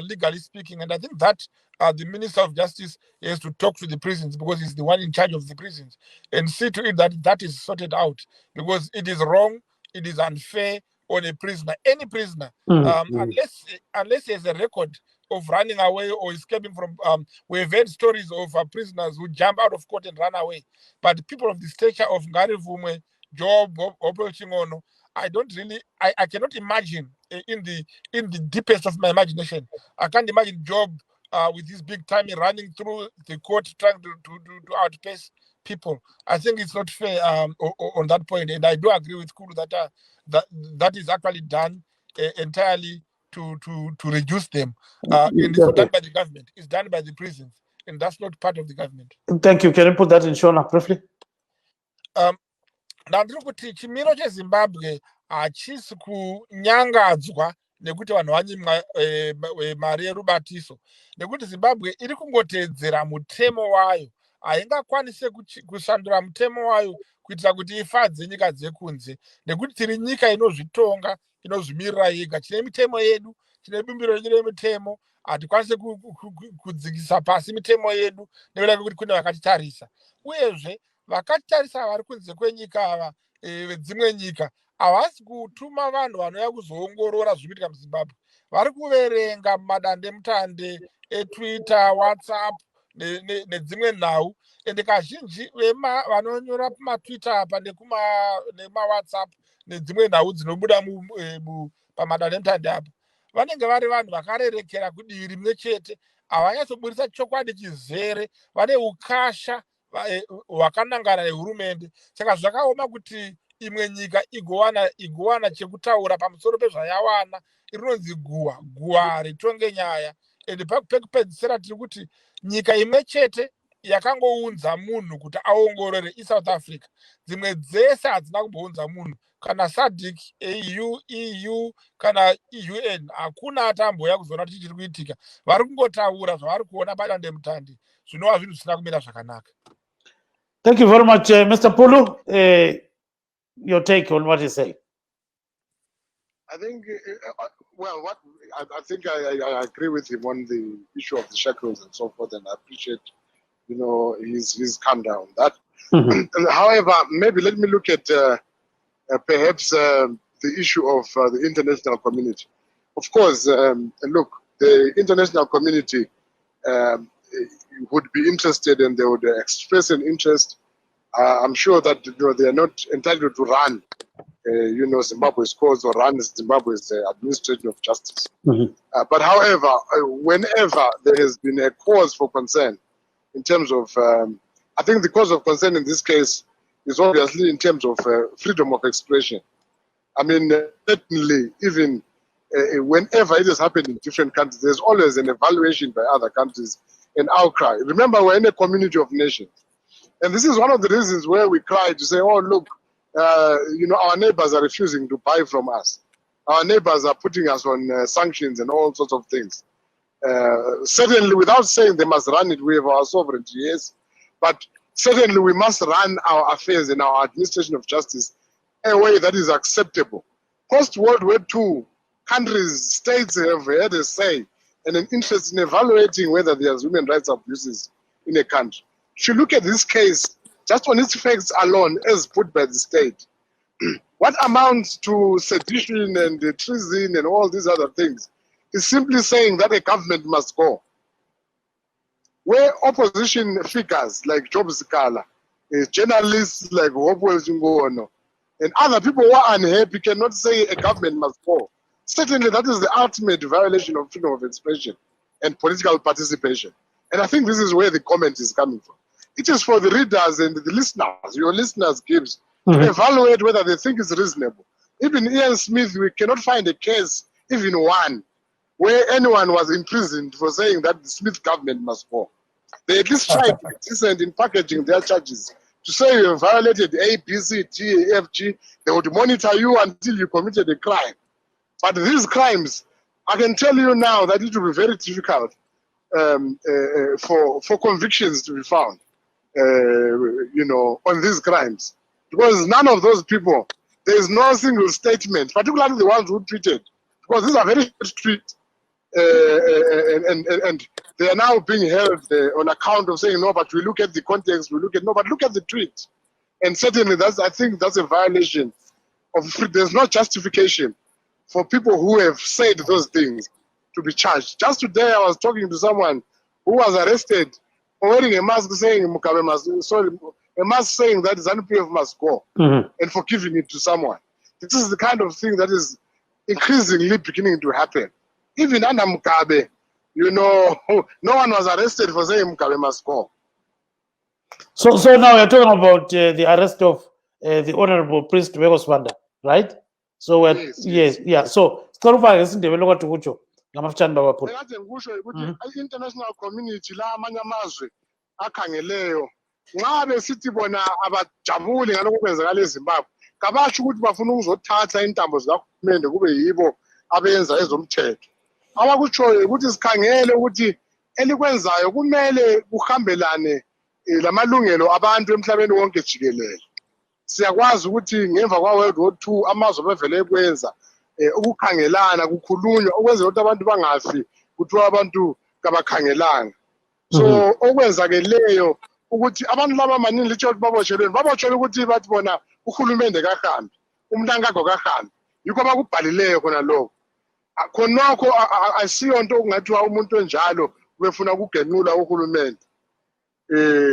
legally speaking. And I think that the Minister of Justice has to talk to the prisons because he's the one in charge of the prisons and see to it that that is sorted out, because it is wrong, it is unfair on a prisoner, any prisoner, unless he has a record of running away or escaping from. We've heard stories of prisoners who jump out of court and run away. But people of the stature of Ngari Vume, Job, Opo Chingono, I don't really, I cannot imagine in the deepest of my imagination. I can't imagine Job with his big time running through the court trying to outpace people. I think it's not fair on that point, and I do agree with Kulu that that is actually done entirely to reduce them. And it's not done by the government; it's done by the prisons, and that's not part of the government. Thank you. Can you put that in Shona briefly? Ndandiri kuti chimiro cheZimbabwe hachisi kunyangadzwa nekuti vanhu vanyimwa mari yerubatiso, nekuti Zimbabwe iri kungoteedzera mutemo wayo. Haingakwanise kushandura mutemo wayo kuitira kuti ifadze nyika dzekunze, nekuti tiri nyika inozvitonga, inozvimirira yega. Tine mitemo yedu, tine bumbiro redu remitemo, hatikwanise kudzikisa pasi mitemo yedu nekuda kwekuti kune vakatitarisa. Uyezve vakatitarisa vari kunze kwenyika ava vedzimwe nyika havasi kutuma vanhu vanouya kuzoongorora zviri kuitika muZimbabwe. Vari kuverenga mumadandemutande eTwitter, WhatsApp nedzimwe nhau, ende kazhinji vanonyora pamatwitter apa nemawhatsapp nedzimwe nhau dzinobuda pamadandemutande apa vanenge vari vanhu vakarerekera kudivi rimwe chete, havanyatsoburisa chokwadi chizere, vane ukasha hwakanangana nehurumende. Saka zvakaoma kuti imwe nyika igowana chekutaura pamusoro pezvayawana. Rinonzi guwa ritonge nyaya. Ende pekupedzisira tiri kuti nyika imwe chete yakangounza munhu kuti aongorore iSouth Africa. Dzimwe dzese hadzina kumbounza munhu, kana SADC, EU kana UN, hakuna atamboya kuzoona kuti chiri kuitika. Vari kungotaura zvavari kuona padandemutande, zvinova zvinhu zvisina kumira zvakanaka. Thank you very much, Mr. Pulu. Your take on what you say. I think, I think I agree with him on the issue of the shackles and so forth, and I appreciate, his candor on that. However, maybe let me look at perhaps the issue of the international community. Of course, look, the international community would be interested and they would express an interest. I'm sure that they are not entitled to run, Zimbabwe's cause or run Zimbabwe's administration of justice. But however, whenever there has been a cause for concern in terms of, I think the cause of concern in this case is obviously in terms of freedom of expression. I mean, certainly, even whenever it has happened in different countries, there's always an evaluation by other countries, an outcry. Remember, we're in a community of nations. And this is one of the reasons where we cry to say, oh, look, our neighbors are refusing to buy from us. Our neighbors are putting us on sanctions and all sorts of things. Certainly, without saying they must run it, we have our sovereignty, yes. But certainly, we must run our affairs and our administration of justice in a way that is acceptable. Post-World War II, countries, states have had a say and an interest in evaluating whether there's human rights abuses in a country. If you look at this case, just on its facts alone, as put by the state, what amounts to sedition and treason and all these other things is simply saying that a government must go. Where opposition figures like Job Sikala, journalists like Hopewell Zungono, and other people who are unhappy cannot say a government must go. Certainly, that is the ultimate violation of freedom of expression and political participation. And I think this is where the comment is coming from. It is for the readers and the listeners, your listeners, Gibbs, to evaluate whether they think it's reasonable. Even Ian Smith, we cannot find a case, even one, where anyone was imprisoned for saying that the Smith government must go. They at least tried to be decent in packaging their charges. To say you have violated A, B, C, D, F, G, they would monitor you until you committed a crime. But these crimes, I can tell you now that it will be very difficult for convictions to be found, on these crimes. Because none of those people, there is no single statement, particularly the ones who tweeted, because these are very short tweets, and they are now being held on account of saying, no, but we look at the context, but look at the tweet. And certainly, I think that's a violation of free. There's no justification for people who have said those things to be charged. Just today, I was talking to someone who was arrested for wearing a mask saying a mask saying that ZANU-PF must go, and for giving it to someone. This is the kind of thing that is increasingly beginning to happen. Even under Mugabe, you know, no one was arrested for saying Mugabe must go. So now you're talking about the arrest of the Honorable Priest Wegoswanda, right? So we're, Yes. yeah. So Storufaka isindebele kwathi kutsho ngamafutshane babaphula. Ekade ngikusho ukuthi i-international community la amanye amazwe akhangeleyo nxa besithi bona abajabuli ngalokho kwenzakala eZimbabwe kabasho ukuthi bafuna ukuzothatha intambo zikahulumende kube yibo abenza ezomthetho. Abakutshoyo ukuthi sikhangele ukuthi elikwenzayo kumele kuhambelane lamalungelo abantu emhlabeni wonke jikelele. Siyakwazi ukuthi ngemva kwa-World War II amazwe bevele ekwenza ukukhangelana kukhulunywa ukwenzela ukuthi abantu bangafi kuthiwa abantu kabakhangelanga. So okwenzakeleyo ukuthi abantu laba maningi litsho ukuthi babotshelwe ukuthi bathi bona uhulumende kahambi umntankakho kahambi yikho abakubhalileyo khona lokho. Khonokho asiyo nto okungathiwa umuntu onjalo ubefuna ukugenqula uhulumende.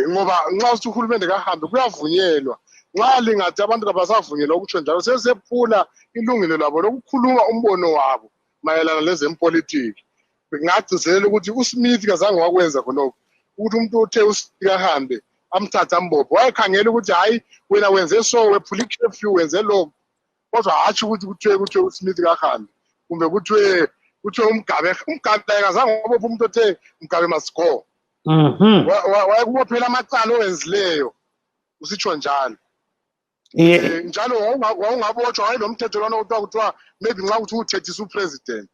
Ngoba nxa uthi uhulumende kahambi kuyavunyelwa. Nxa lingathi abantu kabasavunyelwa ukutsho njalo sesephula ilungelo labo lokukhuluma umbono wabo mayelana lezempolitiki. Ngagcizelela ukuthi uSmith kazange wakwenza khonokho ukuthi umuntu othe uSmith ahambe amthatha ambophe wayekhangela ukuthi hayi wena wenze so wephula i-curfew wenze lokho kodwa hatshi ukuthi kuthiwe uSmith kahambe kumbe kuthiwe uMgabe kazange wabopha umuntu othe Mugabe must go. Wayekubophela amacala owenzileyo usitsho njalo. Njalo wawungabotshwa wayenomthetho lwana kuthiwa maybe nxa kuthi uthethisa upresident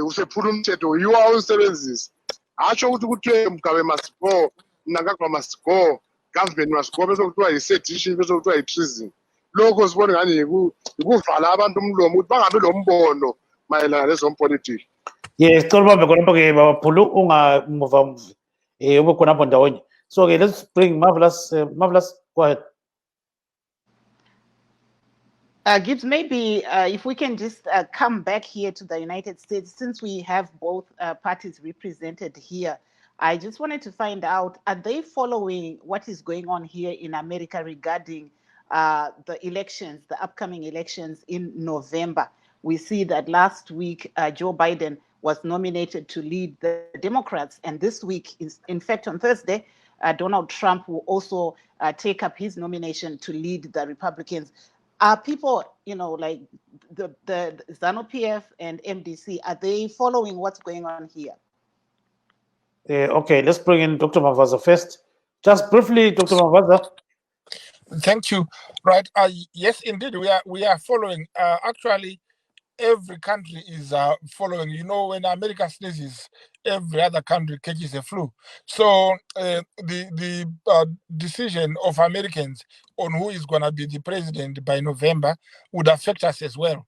usephula umthetho yiwo awusebenzisa. Hatsho ukuthi kuthiwe Mugabe must go, Mnangagwa must go, government must go bese kuthiwa yi-sedition bese kuthiwa yi-treason. Lokho sibone ngani yikuvala abantu umlomo ukuthi bangabi lombono mayelana lezompolitiki. Yes, Storubambe khonapho-ke babaphula ungamuva ube khonapho ndawonye. So okay, let's bring Marvelous. Marvelous, go ahead. Gibbs, maybe if we can just come back here to the United States, since we have both parties represented here, I just wanted to find out, are they following what is going on here in America regarding the elections, the upcoming elections in November? We see that last week, Joe Biden was nominated to lead the Democrats. And this week, in fact, on Thursday, Donald Trump will also take up his nomination to lead the Republicans. Are people, like the ZANU-PF and MDC, are they following what's going on here? Okay, let's bring in Dr. Mavaza first. Just briefly, Dr. Mavaza. Thank you. Right. Yes, indeed, we are following. Actually, every country is following. When America sneezes, every other country catches a flu. So the decision of Americans on who is going to be the president by November would affect us as well.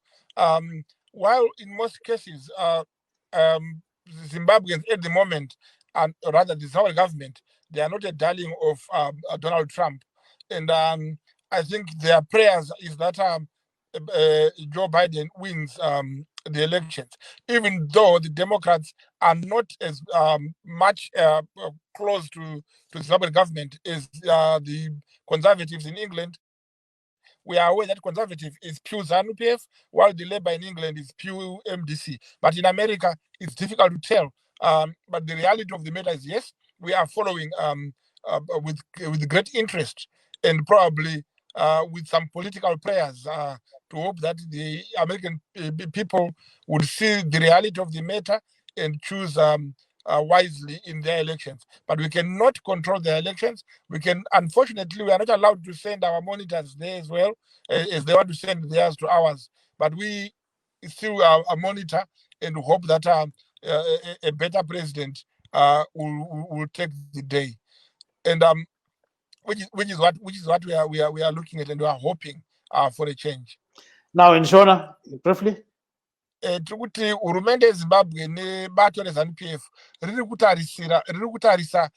While in most cases, Zimbabweans at the moment, and rather the Zimbabwe government, they are not a darling of Donald Trump. And I think their prayers is that Joe Biden wins the elections, even though the Democrats are not as much close to the Zimbabwe government as the conservatives in England. We are aware that conservative is pure ZANU-PF, while the Labour in England is pure MDC. But in America, it's difficult to tell. But the reality of the matter is, yes, we are following with great interest and probably with some political prayers to hope that the American people would see the reality of the matter and choose wisely in their elections. But we cannot control the elections. Unfortunately, we are not allowed to send our monitors there as well, as they want to send theirs to ours. But we still monitor and hope that a better president will take the day. And which is what we are looking at, and we are hoping for a change. Now in Shona, briefly. Tikuti hurumende yeZimbabwe nebato reZANU-PF riri kutarisa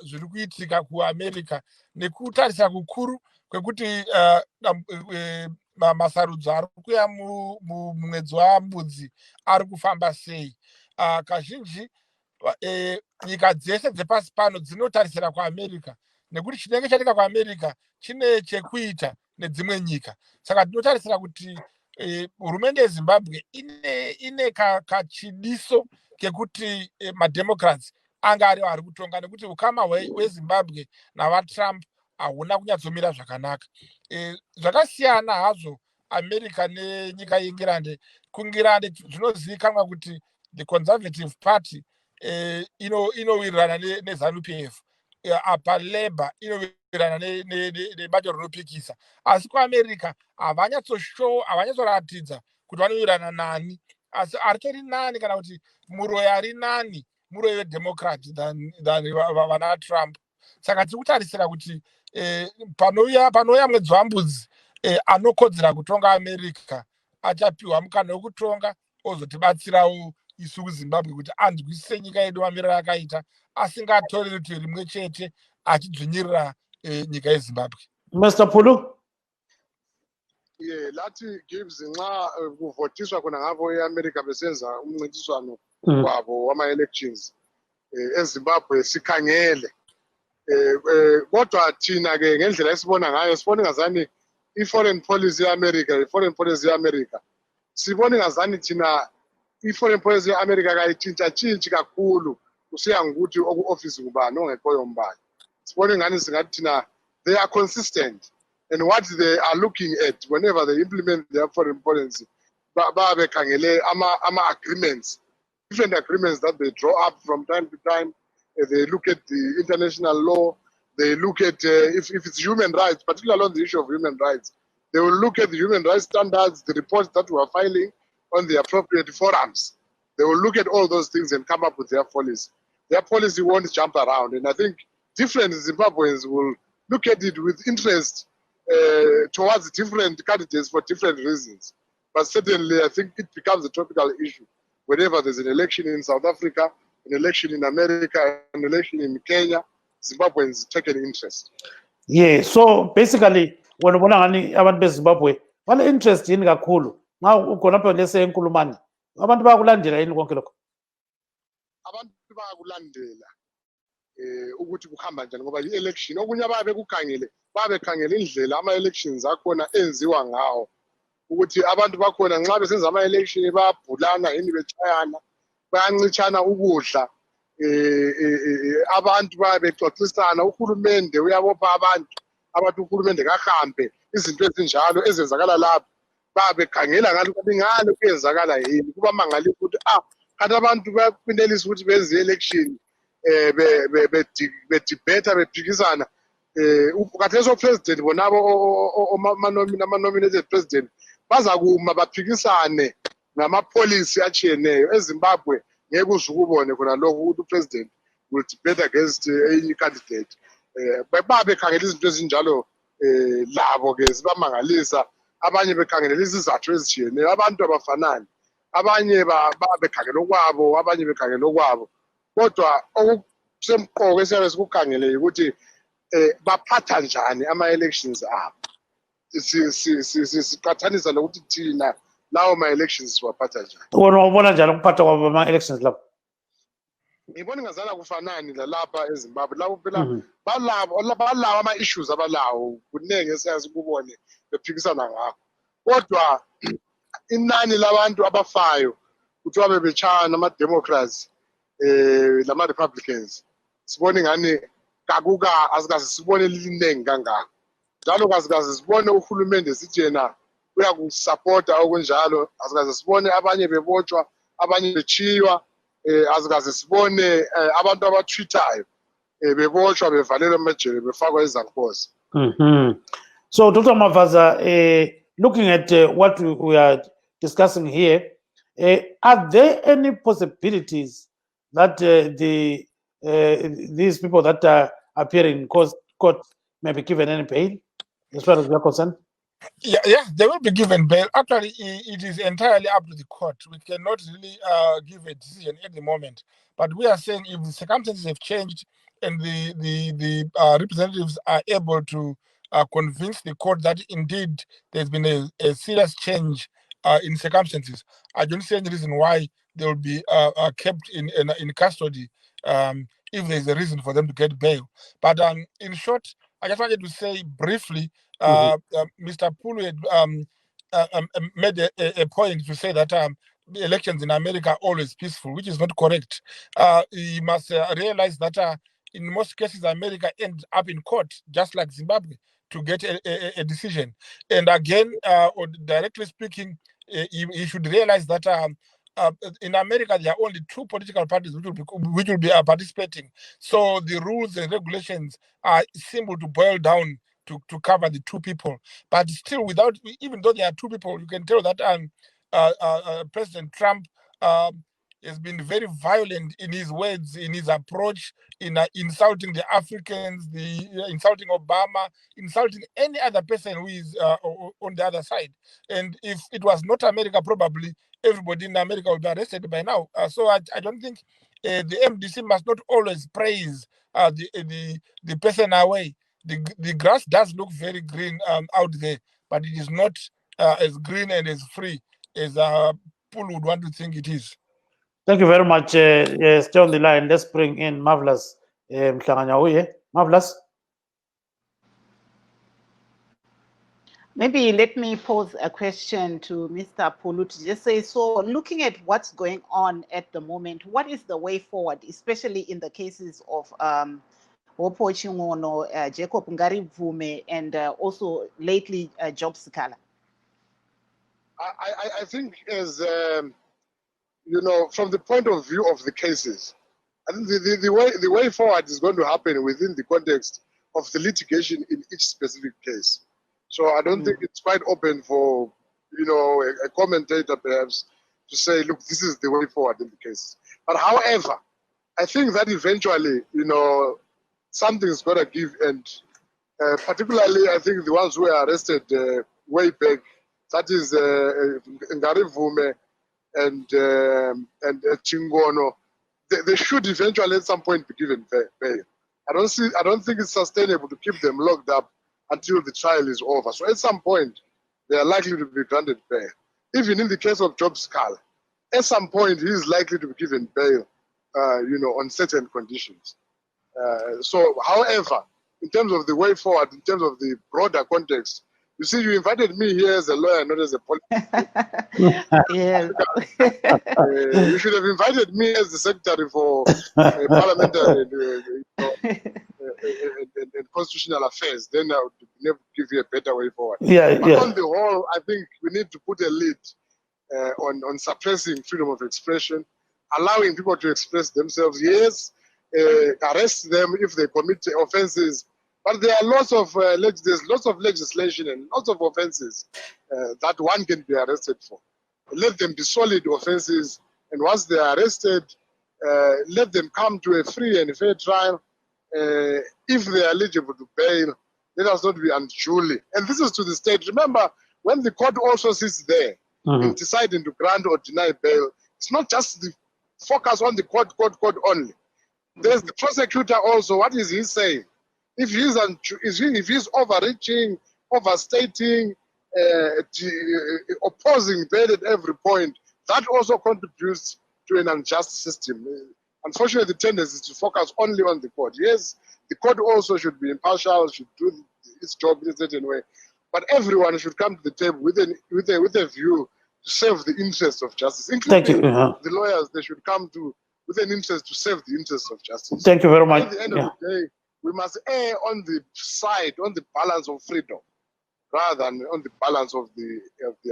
zviri kuitika kuAmerica nekutarisa kukuru kwekuti masarudzo ari kuuya mumwedzi waMbudzi ari kufamba sei. Kazhinji nyika dzese dzepasi pano dzinotarisira kuAmerica nekuti chinenge chatika kuAmerica chine chekuita nedzimwe nyika. Saka tinotarisira kuti hurumende yeZimbabwe ine kachidiso kekuti mademocrats anga ari kutonga, nekuti ukama hweZimbabwe navaTrump hauna kunyatsomira zvakanaka. Zvakasiyana hazvo America nenyika yeIngirandi. KuIngirandi zvinozivikanwa kuti the Conservative Party inowirirana neZANU-PF, apa Labour inowirirana nebato rinopikisa. Asi kuAmerica havanyatsoratidza kuti vanowirirana nani, asi aritori nani kana kuti muroyi ari nani muroyi weDemocrat than vana Trump. Saka tiri kutarisira kuti panouya mwedzi wambudzi anokodzera kutonga America achapiwa mukana wekutonga ozotibatsirawo isu kuZimbabwe kuti anzwisise nyika yedu mamiriro akaita, asingatori rutivi rimwe chete achidzvinyirira nyika yeZimbabwe. Mr. Pulu? Lathi Gibbs nxa kuvotiswa khona ngabo eAmerica besenza umncintiswano wabo wama-elections eZimbabwe sikhangele. Kodwa thina ke ngendlela esibona ngayo sibona ngazani i-foreign policy ye-America sibona ngazani thina i-foreign policy ye-America kayitshintshatshintshi kakhulu kusiya ngokuthi oku-office ngubani ongekhoyo mbani. Sibona ngani singathi thina they are consistent and what they are looking at whenever they implement their foreign policy babekhangele ama-agreements, different agreements that they draw up from time to time. They look at the international law. They look at if it's human rights, particularly on the issue of human rights. They will look at the human rights standards, the reports that we are filing on the appropriate forums. They will look at all those things and come up with their policy. Their policy won't jump around. And I think different Zimbabweans will look at it with interest towards different candidates for different reasons. But certainly, I think it becomes a topical issue whenever there's an election in South Africa, an election in America, an election in Kenya. Zimbabweans take an interest. Yeah, so basically when ubona ngani abantu beZimbabwe bale interest yini kakhulu nxa ukhona lapho lese enkulumani abantu bayakulandela yini konke lokho? Abantu bayakulandela ukuthi kuhamba njani ngoba i-election okunye babekhangele indlela ama-elections akhona enziwa ngawo ukuthi abantu bakhona nxa besenza ama-election bayabhulana yini betshayana bayancitshana ukudla abantu babexoxisana uhulumende uyabopha abantu uhulumende kahambe izinto ezinjalo ezenzakala lapho babekhangela ngalo kuyenzakala yini kuba mangali ukuthi kanti abantu bayakwinelisa ukuthi benze election bedibhetha bephikisana khathesi opresident bonabo ama-nominated president bazakuma baphikisane ngamapolicy atshiyeneyo eZimbabwe. Ngeke uze ukubone khona lokho ukuthi upresident will debate against any candidate. Babekhangela izinto ezinjalo labo ke zibamangalisa, abanye bekhangela izizathu ezitshiyeneyo, abantu abafanani, abanye babekhangela okwabo, abanye bekhangela okwabo. Kodwa okusemqoko esiyabe sikukhangele ukuthi baphatha njani ama-elections abo. Siqathanisa nokuthi thina lawo ma-elections siwaphatha njani. Wona ubona njani ukuphatha kwabo ama-elections lapho? Ngibona ingazana kufanani lalapha eZimbabwe. Labo phela balawo ama-issues abalawo kuningi esiyazi kubone bephikisana ngakho. Kodwa inani labantu abafayo kuthiwa bebetshayana ama-Democrats lama-Republicans sibone ngani asikaze sibone liningi kangako. Njalo kasikaze sibone uhulumende sithi yena uyakusapota okunjalo, asikaze sibone abanye bebotshwa, abanye bechiywa, asikaze sibone abantu abatwithayo bebotshwa bevalelwe emajele befakwa izankosi. So Dr. Mavaza, looking at what we are discussing here, are there any possibilities that these people that are appearing in court may be given any bail as far as we are concerned? Yeah, they will be given bail. Actually, it is entirely up to the court. We cannot really give a decision at the moment. But we are saying if the circumstances have changed and the representatives are able to convince the court that indeed there's been a serious change in circumstances, I don't see any reason why they will be kept in custody if there's a reason for them to get bail. But in short, I just wanted to say briefly Mr. Pulu had made a point to say that the elections in America are always peaceful, which is not correct. You must realize that in most cases, America ends up in court, just like Zimbabwe, to get a decision. And again, or directly speaking, you should realize that in America, there are only 2 political parties which will be participating. So the rules and regulations are simple to boil down to cover the 2 people. But still, even though there are 2 people, you can tell that President Trump has been very violent in his words, in his approach, in insulting the Africans, insulting Obama, insulting any other person who is on the other side. And if it was not America, probably everybody in America would be arrested by now. So I don't think the MDC must not always praise the person away. The grass does look very green out there, but it is not as green and as free as people would want to think it is. Thank you very much. Stay on the line. Let's bring in Marvelous Mhlanganyauye. Marvelous. Maybe let me pose a question to Mr. Pulu to just say, so looking at what's going on at the moment, what is the way forward, especially in the cases of Hopo Chingono, Jacob Ngarivume, and also lately Job Sikala? I think as, from the point of view of the cases, I think the way forward is going to happen within the context of the litigation in each specific case. So I don't think it's quite open for, a commentator perhaps to say, look, this is the way forward in the case. But however, I think that eventually, something's got to give, and particularly I think the ones who were arrested way back, that is Ngarivume and Chingono, they should eventually at some point be given bail. I don't think it's sustainable to keep them locked up until the trial is over. So at some point, they are likely to be granted bail. Even in the case of Job Sikala, at some point, he is likely to be given bail, on certain conditions. So, however, in terms of the way forward, in terms of the broader context, you see, you invited me here as a lawyer, not as a politician. Yes. You should have invited me as the secretary for parliamentary and constitutional affairs. Then I would give you a better way forward. But on the whole, I think we need to put a lid on suppressing freedom of expression, allowing people to express themselves. Yes, arrest them if they commit offenses. But there are lots of there's lots of legislation and lots of offenses that one can be arrested for. Let them be solid offenses, and once they are arrested, let them come to a free and fair trial. If they are eligible to bail, let us not be unduly. And this is to the state. Remember, when the court also sits there in deciding to grant or deny bail, it's not just the focus on the court only. There's the prosecutor also. What is he saying? If he's overreaching, overstating, opposing bail at every point, that also contributes to an unjust system. Unfortunately, the tendency is to focus only on the court. Yes, the court also should be impartial, should do its job in a certain way, but everyone should come to the table with a view to serve the interests of justice, including the lawyers. They should come with an interest to serve the interests of justice. Thank you very much. At the end of the day, we must err on the side, on the balance of freedom, rather than on the balance of the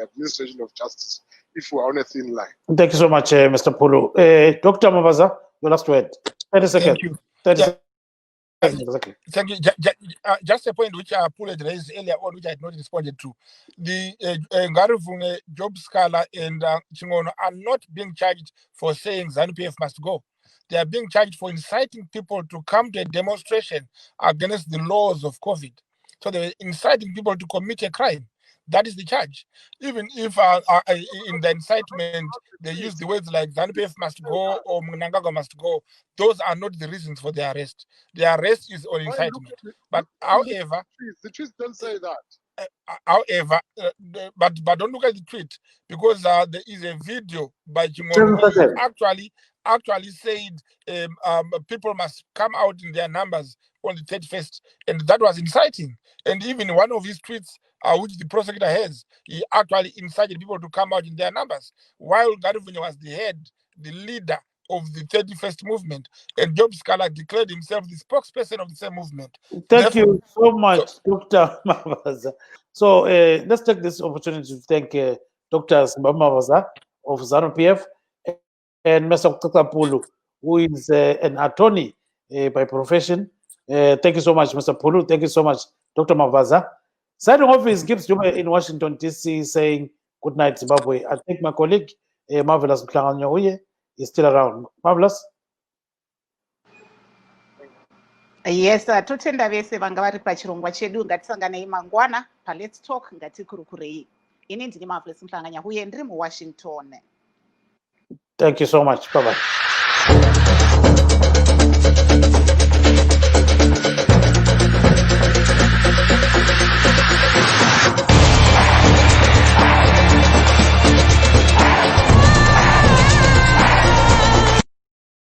administration of justice, if we are on a thin line. Thank you so much, Mr. Pulu. Dr. Mabaza, your last word. 30 seconds. Thank you. 30 seconds. Exactly. Thank you. Just a point which Pulu had raised earlier on, which I had not responded to. The Ngarivume, Job Sikala, and Chingono are not being charged for saying ZANU-PF must go. They are being charged for inciting people to come to a demonstration against the laws of COVID. So they're inciting people to commit a crime. That is the charge. Even if in the incitement they use the words like ZANU-PF must go or Mnangagwa must go, those are not the reasons for the arrest. The arrest is on incitement. But however, the truth don't say that. However, but don't look at the tweet, because there is a video by Jimono where he actually said people must come out in their numbers on the 31st, and that was inciting. And even one of his tweets, which the prosecutor has, he actually incited people to come out in their numbers, while Garvin was the head, the leader of the 31st movement, and Job Scala declared himself the spokesperson of the same movement. Thank you so much, Dr. Mavaza. So let's take this opportunity to thank Dr. Mavaza of ZANU-PF and Mr. Pulu, who is an attorney by profession. Thank you so much, Mr. Pulu. Thank you so much, Dr. Mavaza. Signing off is Gibbs Juma in Washington, D.C., saying good night, Zimbabwe. I think my colleague, Marvelous Mklanganyoye, is still around. Marvelous? Yes, totenda vese vanga vari pachirongwa chedu, ngatisanganei mangwana paLet's Talk, ngatikurukurei. Ini ndini Marvelous Mhlanganya uye ndiri muWashington. Thank you so much. Bye-bye.